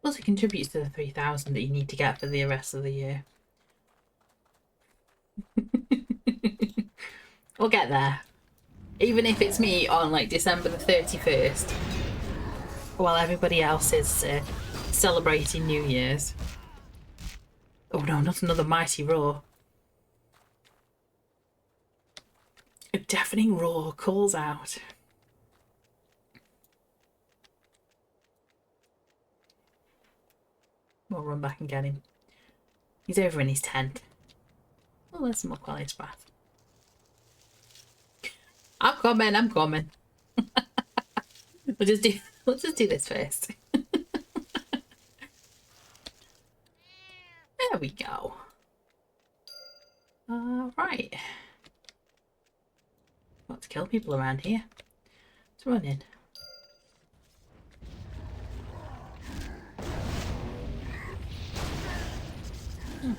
Speaker 1: Also contributes to the 3,000 that you need to get for the rest of the year. We'll get there. Even if it's me on like December the 31st, while everybody else is celebrating New Year's. Oh no, not another mighty roar. A deafening roar calls out. We'll run back and get him. He's over in his tent. Oh, there's some more quality breath. I'm coming. We'll just do this first. There we go. Right. Got to kill people around here. Let's run in.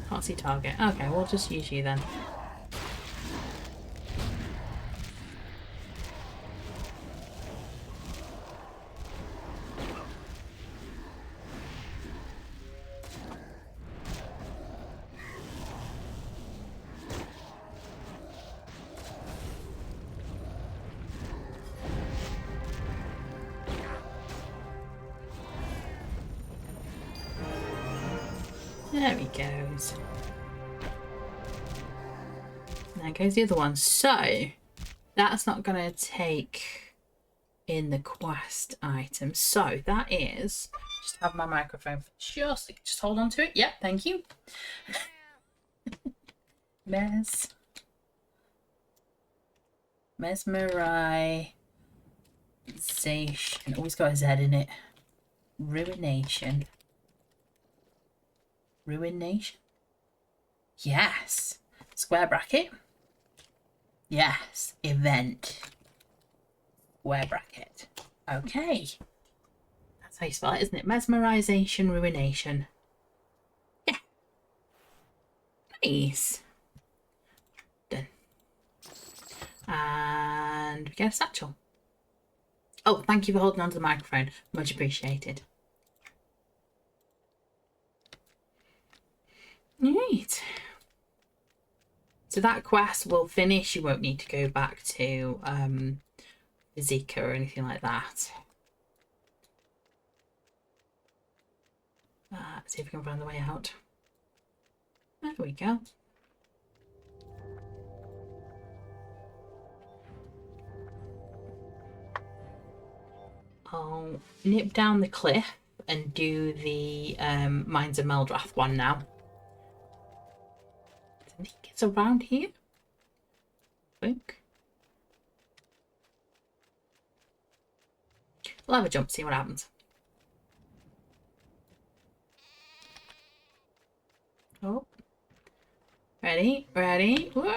Speaker 1: Can't see target. Okay, we'll just use you then. There he goes. There goes the other one. So, that's not going to take in the quest item. So, that is... Just have my microphone for just hold on to it. Yep, thank you. Mesmerization. Always got a Z in it. Ruination. Ruination? Yes. Square bracket? Yes. Event. Square bracket. Okay. That's how you spell it, isn't it? Mesmerization, ruination. Yeah. Nice. Done. And we get a satchel. Oh, thank you for holding on to the microphone. Much appreciated. Right. So that quest will finish. You won't need to go back to Zika or anything like that. Let's see if we can find the way out. There we go. I'll nip down the cliff and do the Mines of Meldrath one now. I think it's around here. I think. We'll have a jump, see what happens. Oh. Ready? Ready? Oh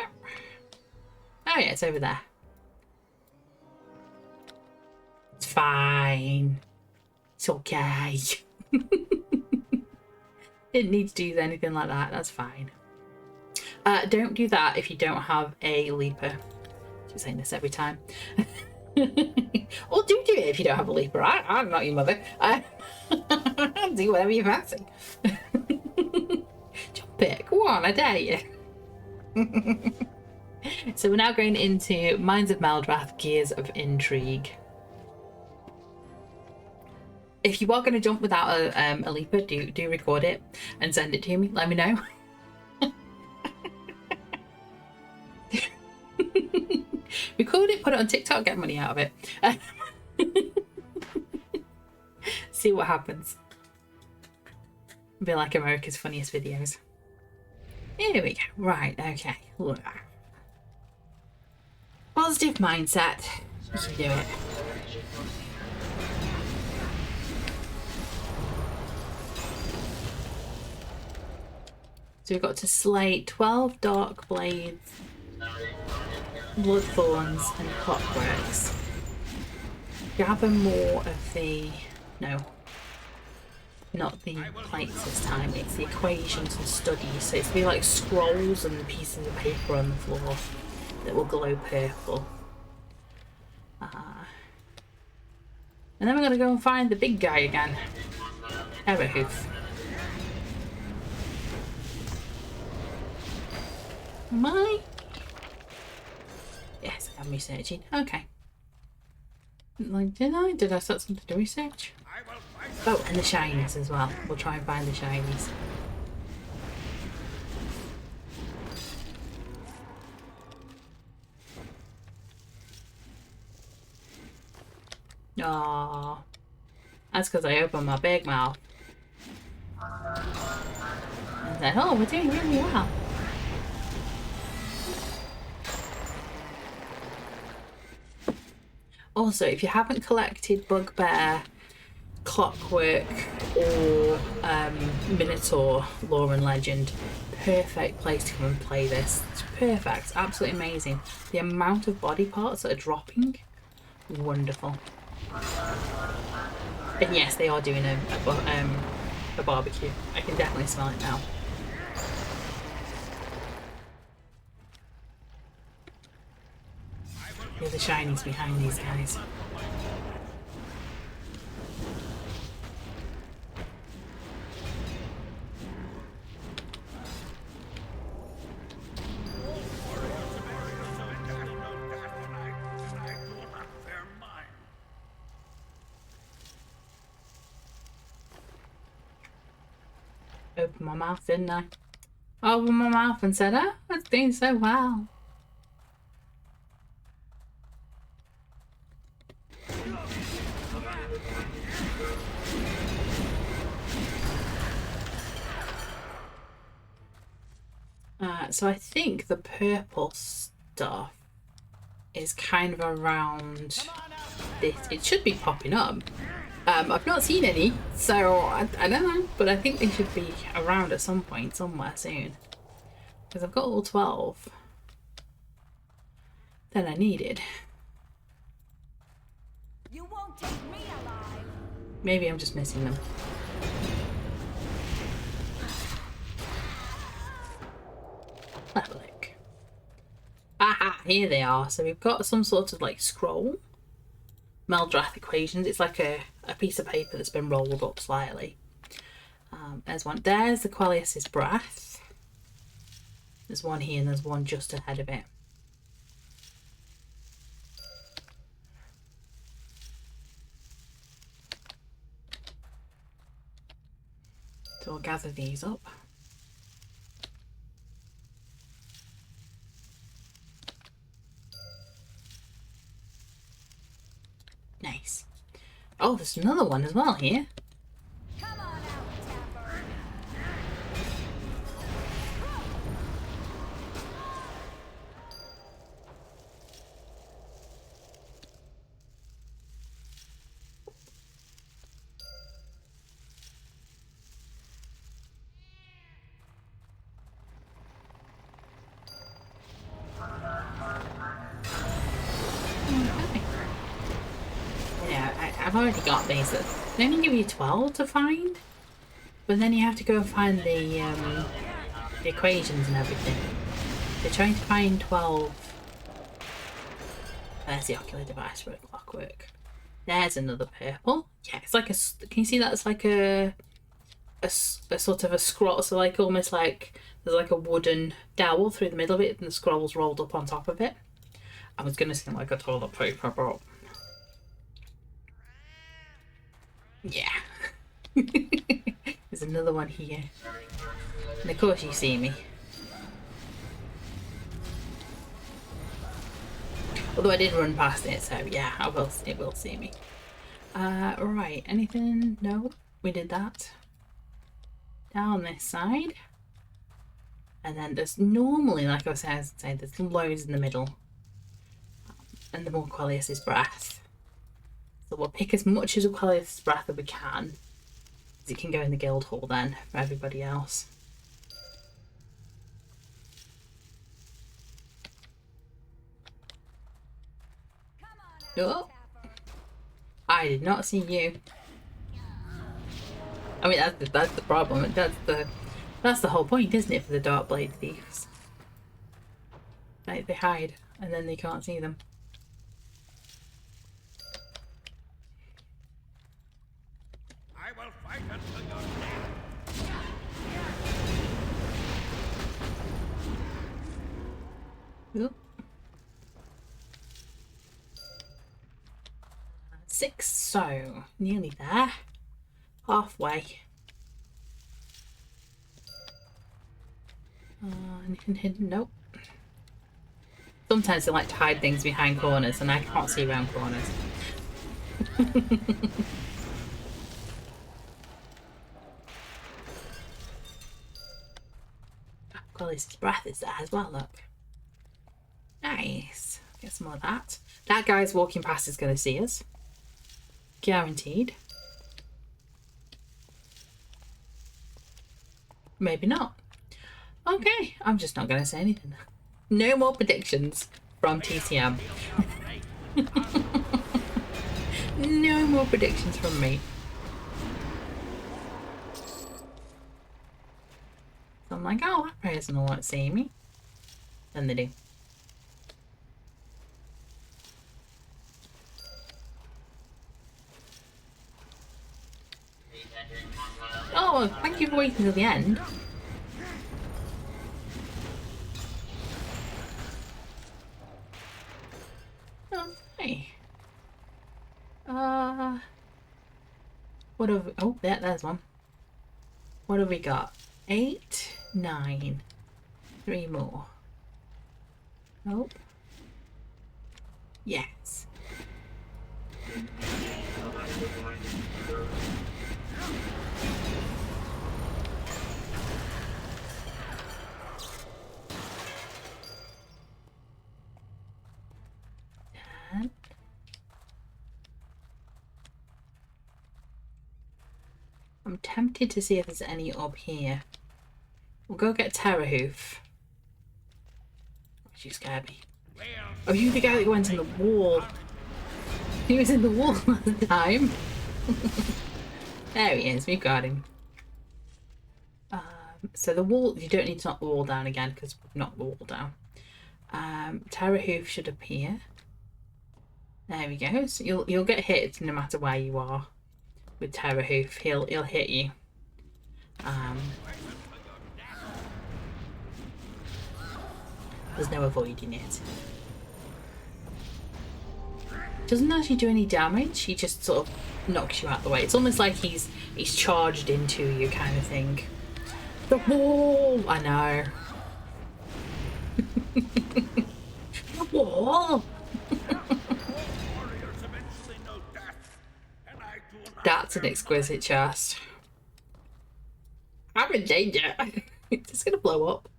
Speaker 1: yeah, it's over there. It's fine. It's okay. Didn't need to do anything like that. That's fine. Don't do that if you don't have a leaper. I'm saying this every time. Or do it if you don't have a leaper. I'm not your mother. Do whatever you fancy. Jump it. Go on, I dare you. So we're now going into Mines of Meldrath, Gears of Intrigue. If you are going to jump without a leaper, do record it and send it to me. Let me know. Record it Put it on TikTok, get money out of it. See what happens. Be like America's Funniest Videos. Here we go. Right, okay. Positive mindset. You can do it. So we've got to slay 12 dark blades, bloodthorns, and clockworks. Gather more of the... No. Not the plates this time, it's the equations and studies. So it's going to be like scrolls and pieces of paper on the floor that will glow purple. And then we're going to go and find the big guy again. Everhoof. Am I? Yes, I'm researching. Okay. Like, did I start something to research? Oh, and the shinies as well. We'll try and find the shinies. Aww. That's because I opened my big mouth. And said, oh, we're doing really well. Also, if you haven't collected Bugbear, Clockwork, or Minotaur Lore and Legend, perfect place to come and play this. It's perfect, absolutely amazing. The amount of body parts that are dropping, wonderful. And yes, they are doing a barbecue. I can definitely smell it now. There's the shinies behind these guys. Opened my mouth, didn't I? Opened my mouth and said, oh, it's doing so well. So I think the purple stuff is kind of around this. It should be popping up. I've not seen any, so I don't know, but I think they should be around at some point, somewhere soon. Because I've got all 12 that I needed.
Speaker 3: You won't take me alive.
Speaker 1: Maybe I'm just missing them. Have a look. Aha, here they are. So we've got some sort of like scroll. Meldrath equations. It's like a piece of paper that's been rolled up slightly. There's one. There's the Quellius's breath. There's one here and there's one just ahead of it. So I'll gather these up. Nice. Oh, there's another one as well here.
Speaker 3: Come on out, Tapper.
Speaker 1: Yeah, I've already got these. They only give you 12 to find, but then you have to go and find the equations and everything. They're trying to find 12. There's the ocular device for a clockwork. There's another purple. Yeah, it's like a. Can you see that? It's like a sort of a scroll. So like almost like there's like a wooden dowel through the middle of it, and the scroll's rolled up on top of it. I was gonna say like a toilet paper, but yeah. There's another one here. And of course you see me. Although I did run past it, so yeah, it will see me. Right, anything? No, we did that. Down this side. And then there's normally, like I was saying, there's loads in the middle. And the more Quellius's breath. So we'll pick as much as Quellius's breath as we can. It can go in the guild hall then for everybody else. Oh, I did not see you. I mean, that's the problem. That's the whole point, isn't it, for the Dark Blade thieves? Like, they hide and then they can't see them.
Speaker 4: I will fight until you're dead.
Speaker 1: 6, so nearly there. Halfway. Anything hidden? Nope. Sometimes they like to hide things behind corners and I can't see around corners. His breath is there as well, look. Nice. Get some more of that. That guy's walking past is going to see us. Guaranteed. Maybe not. Okay, I'm just not going to say anything. No more predictions from TCM. No more predictions from me. So I'm like, oh, that person will not see me. Then they do. Oh, thank you for waiting till the end. Okay. What have we, oh, there's one. What have we got? 8, 9. 3 more. Nope. Yes. And I'm tempted to see if there's any up here. We'll go get Terrahoof. She scared me. Oh, you the guy that went in the wall. He was in the wall last time. There he is, we've got him. So the wall, you don't need to knock the wall down again because we've knocked the wall down. Terrahoof should appear. There we go. So you'll get hit no matter where you are with Terrahoof. He'll hit you. There's no avoiding it. Doesn't actually do any damage. He just sort of knocks you out the way. It's almost like he's charged into you, kind of thing. The wall. I know. The wall. That's an exquisite chest. I'm in danger. It's gonna blow up.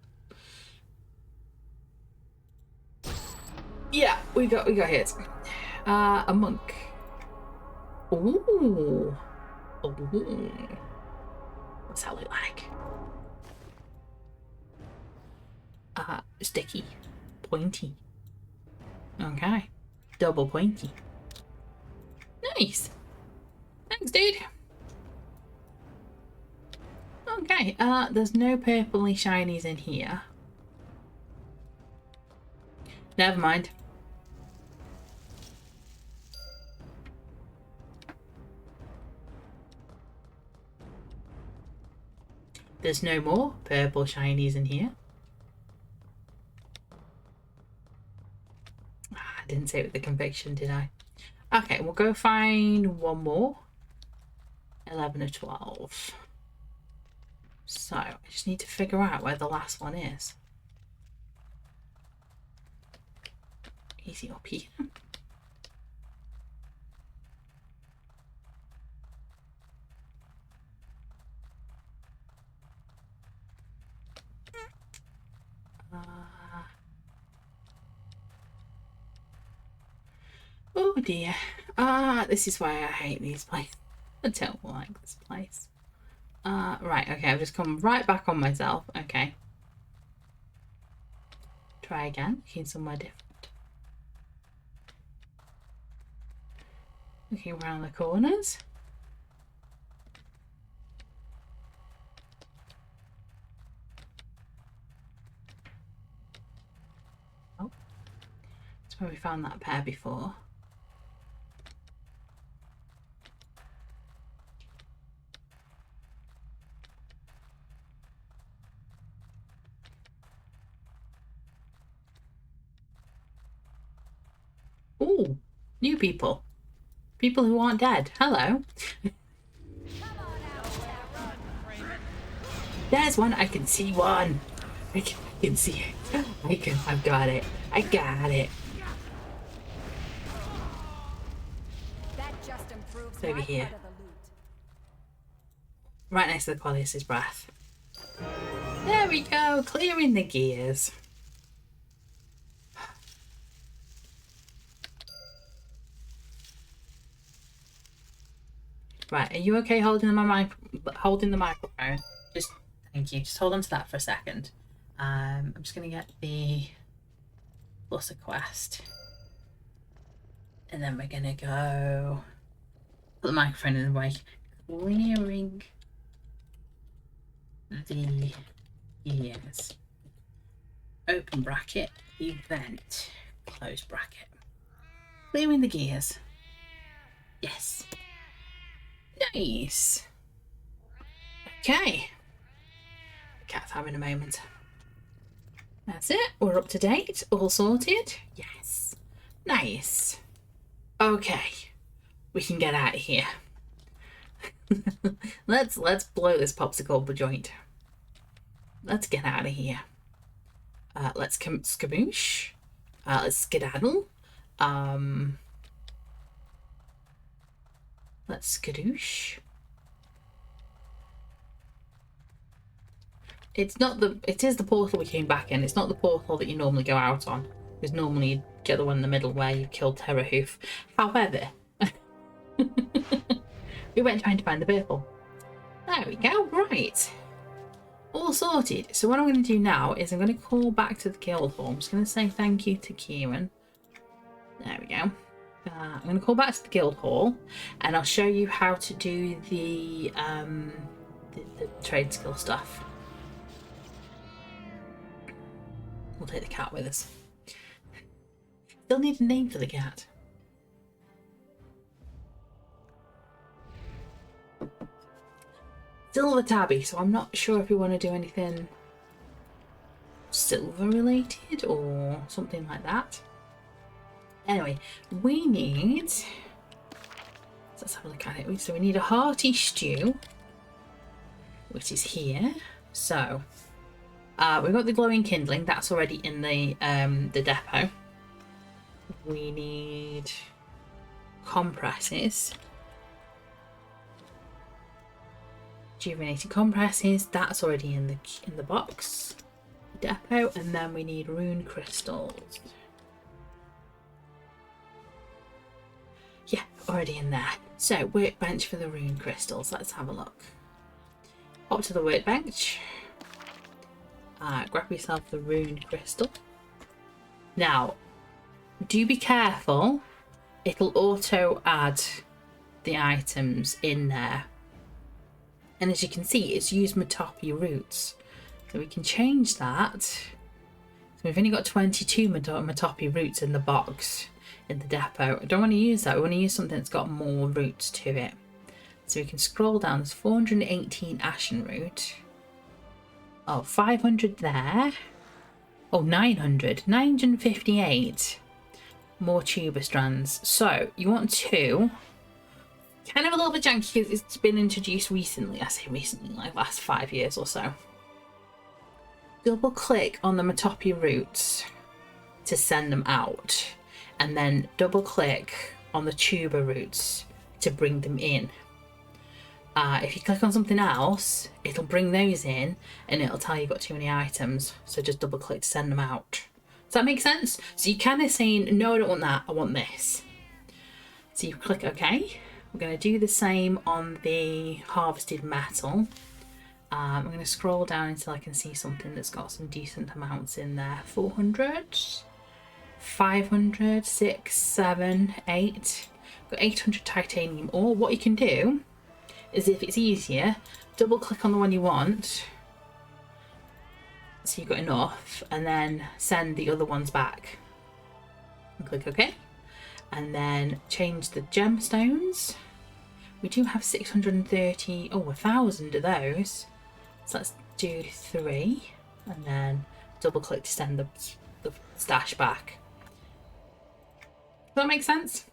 Speaker 1: Yeah, we got hit. A monk. Ooh. Ooh. What's that look like? Sticky. Pointy. Okay. Double pointy. Nice. Thanks, dude. Okay, there's no purpley shinies in here. Never mind. There's no more purple shinies in here. I didn't say it with the conviction, did I? Okay, we'll go find one more. 11 or 12. So, I just need to figure out where the last one is. Easy up here. Oh dear. This is why I hate these places. I don't like this place. Right, okay, I've just come right back on myself. Okay. Try again, looking somewhere different. Looking around the corners. Oh. That's where we found that pair before. Ooh, new people. People who aren't dead. Hello. There's one. I can see one. I can see it. I've got it. I got it.
Speaker 3: That just improves
Speaker 1: It's over
Speaker 3: my
Speaker 1: here.
Speaker 3: cut of the loot.
Speaker 1: Right next to the Qualius's breath. There we go. Clearing the gears. Right, are you okay holding the microphone? Just thank you. Just hold on to that for a second. I'm just gonna get the plus a quest, and then we're gonna go put the microphone in the way, clearing the gears. Open bracket, event, close bracket. Clearing the gears. Yes. Nice. Okay. The cat's having a moment. That's it. We're up to date. All sorted. Yes. Nice. Okay. We can get out of here. let's blow this popsicle joint. Let's get out of here. Let's skaboosh. Let's skedaddle. Let's skadoosh. It is the portal we came back in. It's not the portal that you normally go out on. Because normally you get the one in the middle where you kill Terrahoof. However, we went trying to find the purple. There we go. Right. All sorted. So what I'm going to do now is I'm going to call back to the guild hall. I'm just going to say thank you to Kieran. There we go. I'm going to call back to the guild hall, and I'll show you how to do the trade skill stuff. We'll take the cat with us. Still need a name for the cat. Silver Tabby, so I'm not sure if we want to do anything silver related or something like that. Anyway, we need... Let's have a look at it. So we need a hearty stew, which is here. So we've got the glowing kindling. That's already in the depot. We need compresses. Rejuvenated compresses. That's already in the box. Depot, and then we need rune crystals. Yeah, already in there. So, workbench for the rune crystals. Let's have a look. Hop to the workbench. Grab yourself the rune crystal. Now, do be careful. It'll auto add the items in there. And as you can see, it's used Matopi roots. So we can change that. So we've only got 22 Matopi roots in the box. In the depot. I don't want to use that. We want to use something that's got more roots to it. So we can scroll down. There's 418 ashen root. Oh, 500 there. Oh, 900. 958 more tuber strands. So you want two. Kind of a little bit janky because it's been introduced recently. I say recently, like last 5 years or so. Double click on the Matopi roots to send them out. and then double click on the tuber roots to bring them in. If you click on something else, it'll bring those in and it'll tell you you've got too many items. So just double click to send them out. Does that make sense? So you're kind of saying, no, I don't want that, I want this. So you click OK. We're going to do the same on the harvested metal. I'm going to scroll down until I can see something that's got some decent amounts in there. 400, 500, 6, 7, 8. Got 800 titanium ore. What you can do is, if it's easier, double click on the one you want. So you've got enough, and then send the other ones back. And click OK. And then change the gemstones. We do have 630, 1,000 of those. So let's do 3, and then double click to send the stash back. Does that make sense?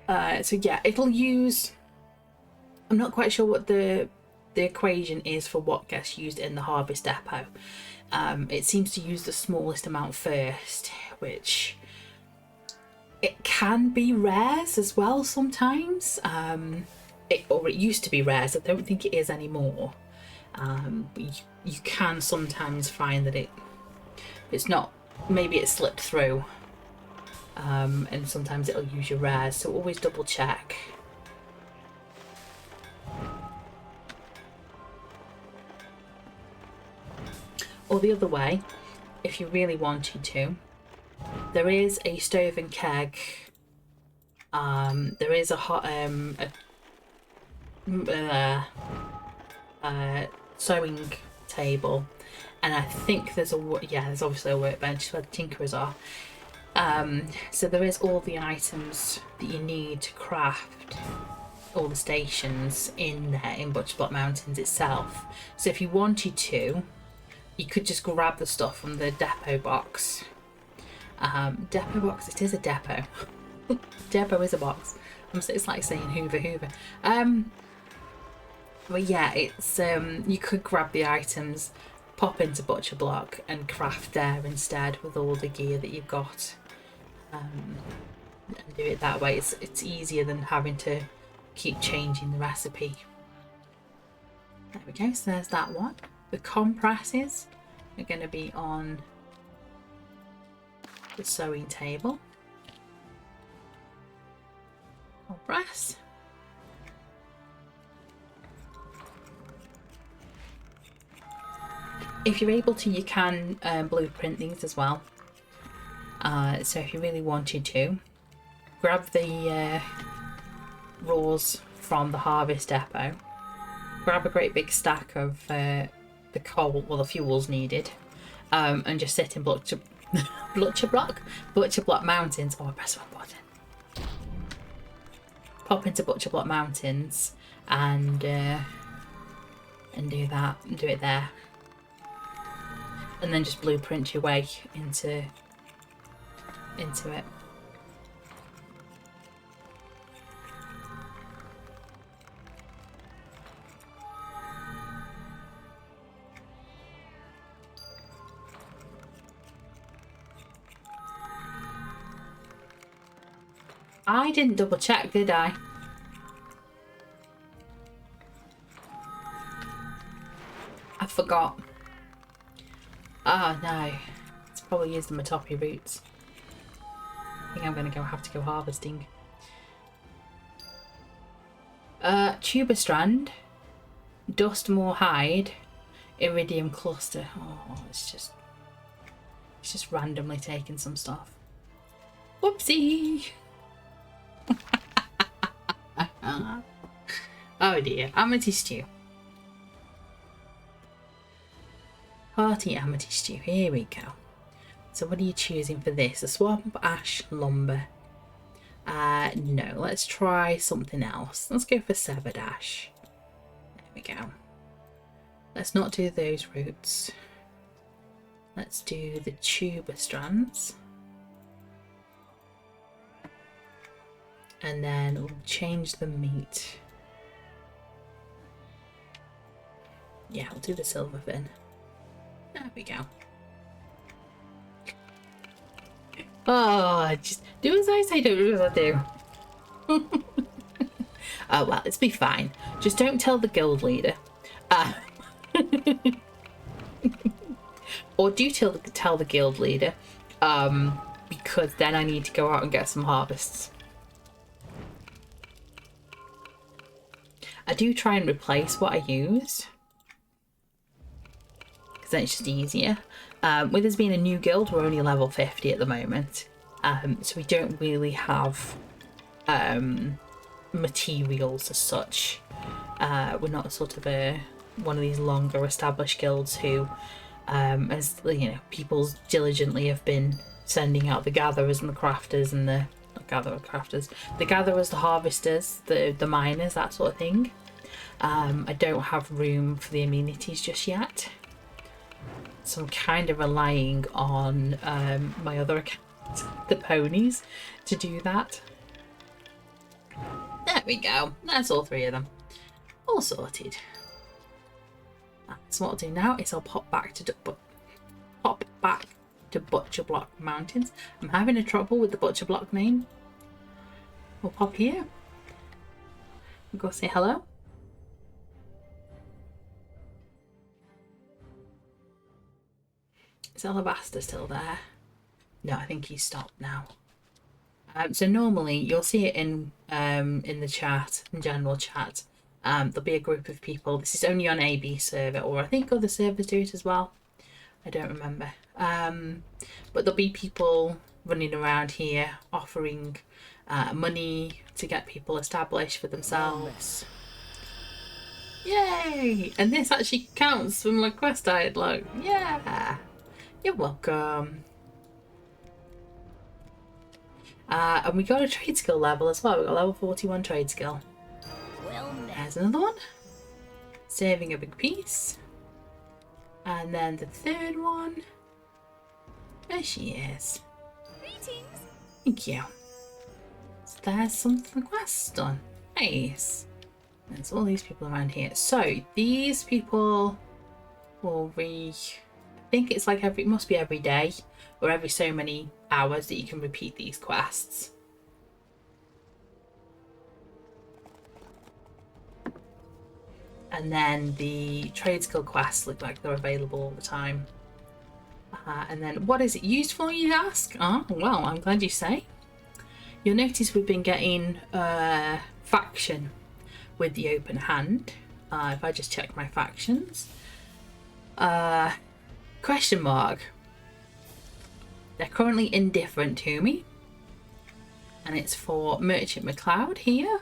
Speaker 1: So yeah, it'll use, I'm not quite sure what the equation is for what gets used in the harvest depot. It seems to use the smallest amount first, which it can be rares as well sometimes. Or it used to be rares. I don't think it is anymore. But you can sometimes find that it's not, maybe it slipped through. And sometimes it'll use your rares, so always double check. Or the other way, if you really wanted to, there is a stove and keg. There is a hot sewing table, and I think there's there's obviously a workbench where the tinkerers are. So there is all the items that you need to craft all the stations in there in Butcherblock Mountains itself. So if you wanted to, you could just grab the stuff from the depot box. Depot box, it is a depot. Depot is a box. It's like saying Hoover. But yeah, it's you could grab the items, pop into Butcherblock and craft there instead with all the gear that you've got. And do it that way. It's easier than having to keep changing the recipe. There we go, so there's that one. The compresses are going to be on the sewing table. Compress. If you're able to, you can blueprint these as well. So if you really wanted to, grab the raws from the harvest depot, grab a great big stack of the coal, well, the fuels needed, and just sit in Butcherblock Mountains. Oh, I pressed one button. Pop into Butcherblock Mountains and do that, and do it there, and then just blueprint your way into it. I didn't double check, did I? I forgot. Oh no, it's probably used the Matopi roots. I think I'm going to have to go harvesting. Tuber strand, dustmore hide, iridium cluster. Oh, it's just randomly taking some stuff. Whoopsie. Oh dear, amethyst stew. Hearty amethyst stew. Here we go. So what are you choosing for this? A swamp ash lumber. No, let's try something else. Let's go for severed ash. There we go. Let's not do those roots. Let's do the tuber strands. And then we'll change the meat. Yeah, we'll do the silver fin. There we go. Oh, just do as I say, don't do as I do. Oh well, it's be fine. Just don't tell the guild leader. Or do tell the guild leader, because then I need to go out and get some harvests. I do try and replace what I use, because then it's just easier. With us being a new guild, we're only level 50 at the moment, so we don't really have materials as such. We're not sort of one of these longer established guilds who, as you know, people diligently have been sending out the gatherers and the crafters and the gatherers, the harvesters, the miners, that sort of thing. I don't have room for the amenities just yet, so I'm kind of relying on my other account, the ponies, to do that. There we go. That's all three of them. All sorted. So what I'll do now is I'll pop back to Butcher Block Mountains. I'm having a trouble with the Butcher Block name. We'll pop here. We'll go say hello. Is Alabaster still there? No, I think he's stopped now. So normally you'll see it in the chat, in general chat. There'll be a group of people. This is only on AB server, or I think other servers do it as well. I don't remember. But there'll be people running around here offering money to get people established for themselves. Yay! And this actually counts for my quest I had. Look, yeah, you're welcome. And we got a trade skill level as well. We got level 41 trade skill. There's another one. Saving a big piece. And then the third one. There she is.
Speaker 3: Greetings.
Speaker 1: Thank you. So there's something quest done. Nice. There's all these people around here. So these people will I think it's like it must be every day or every so many hours that you can repeat these quests. And then the trade skill quests look like they're available all the time. And then what is it used for, you ask? Oh, well, I'm glad you say. You'll notice we've been getting faction with the open hand. If I just check my factions. Question mark. They're currently indifferent to me. And it's for Merchant McLeod here.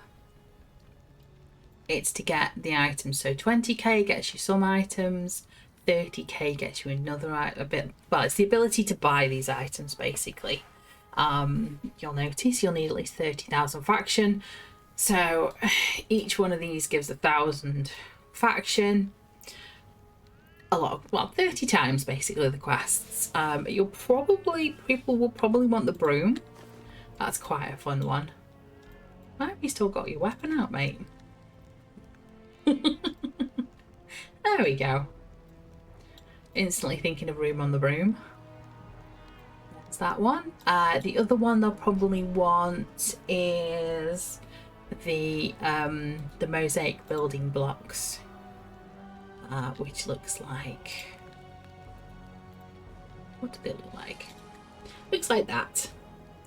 Speaker 1: It's to get the items. So 20k gets you some items. 30k gets you another a bit. Well, it's the ability to buy these items basically. You'll notice you'll need at least 30,000 faction. So each one of these gives 1,000 faction. A lot of, well, 30 times basically the quests. People will probably want the broom. That's quite a fun one. Why have you still got your weapon out, mate? There we go. Instantly thinking of room on the broom. That's that one. The other one they'll probably want is the mosaic building blocks, which looks like, what do they look like? Looks like that.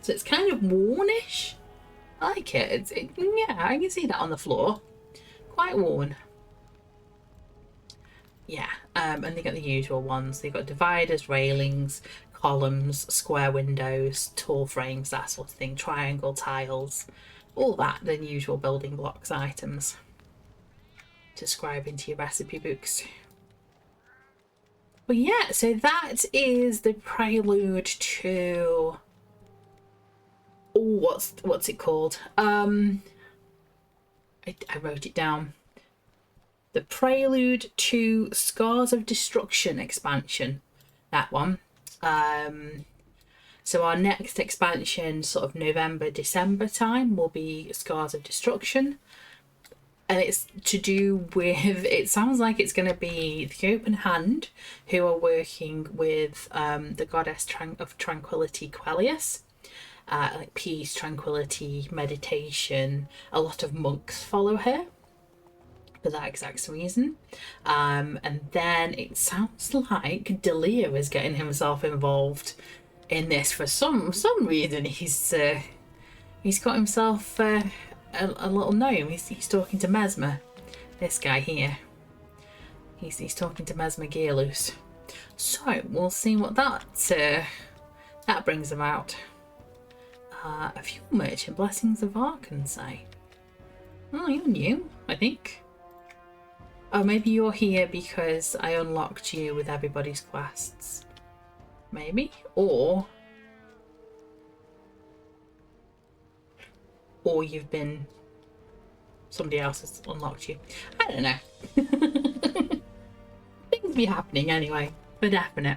Speaker 1: So it's kind of wornish. I like it. Yeah, I can see that on the floor. Quite worn. Yeah, and they got the usual ones. They've got dividers, railings, columns, square windows, tall frames, that sort of thing, triangle tiles, all that, the usual building blocks items to scribe into your recipe books. But yeah, so that is the prelude to, oh, what's it called? I wrote it down. The Prelude to Scars of Destruction expansion. That one. So our next expansion, sort of November, December time, will be Scars of Destruction. And it's to do with, it sounds like it's going to be the Open Hand, who are working with the goddess of tranquility, Quellius. like peace, tranquility, meditation. A lot of monks follow her for that exact reason. And then it sounds like Delia is getting himself involved in this for some reason. He's got himself a little gnome. He's talking to Mesmer. This guy here. He's talking to Mesmer Gearloose. So we'll see what that brings about. A fuel merchant, Blessings of Arkansas. Oh, you're new, I think. Oh, maybe you're here because I unlocked you with everybody's quests. Maybe? Or you've been... somebody else has unlocked you. I don't know. Things be happening anyway, for definite.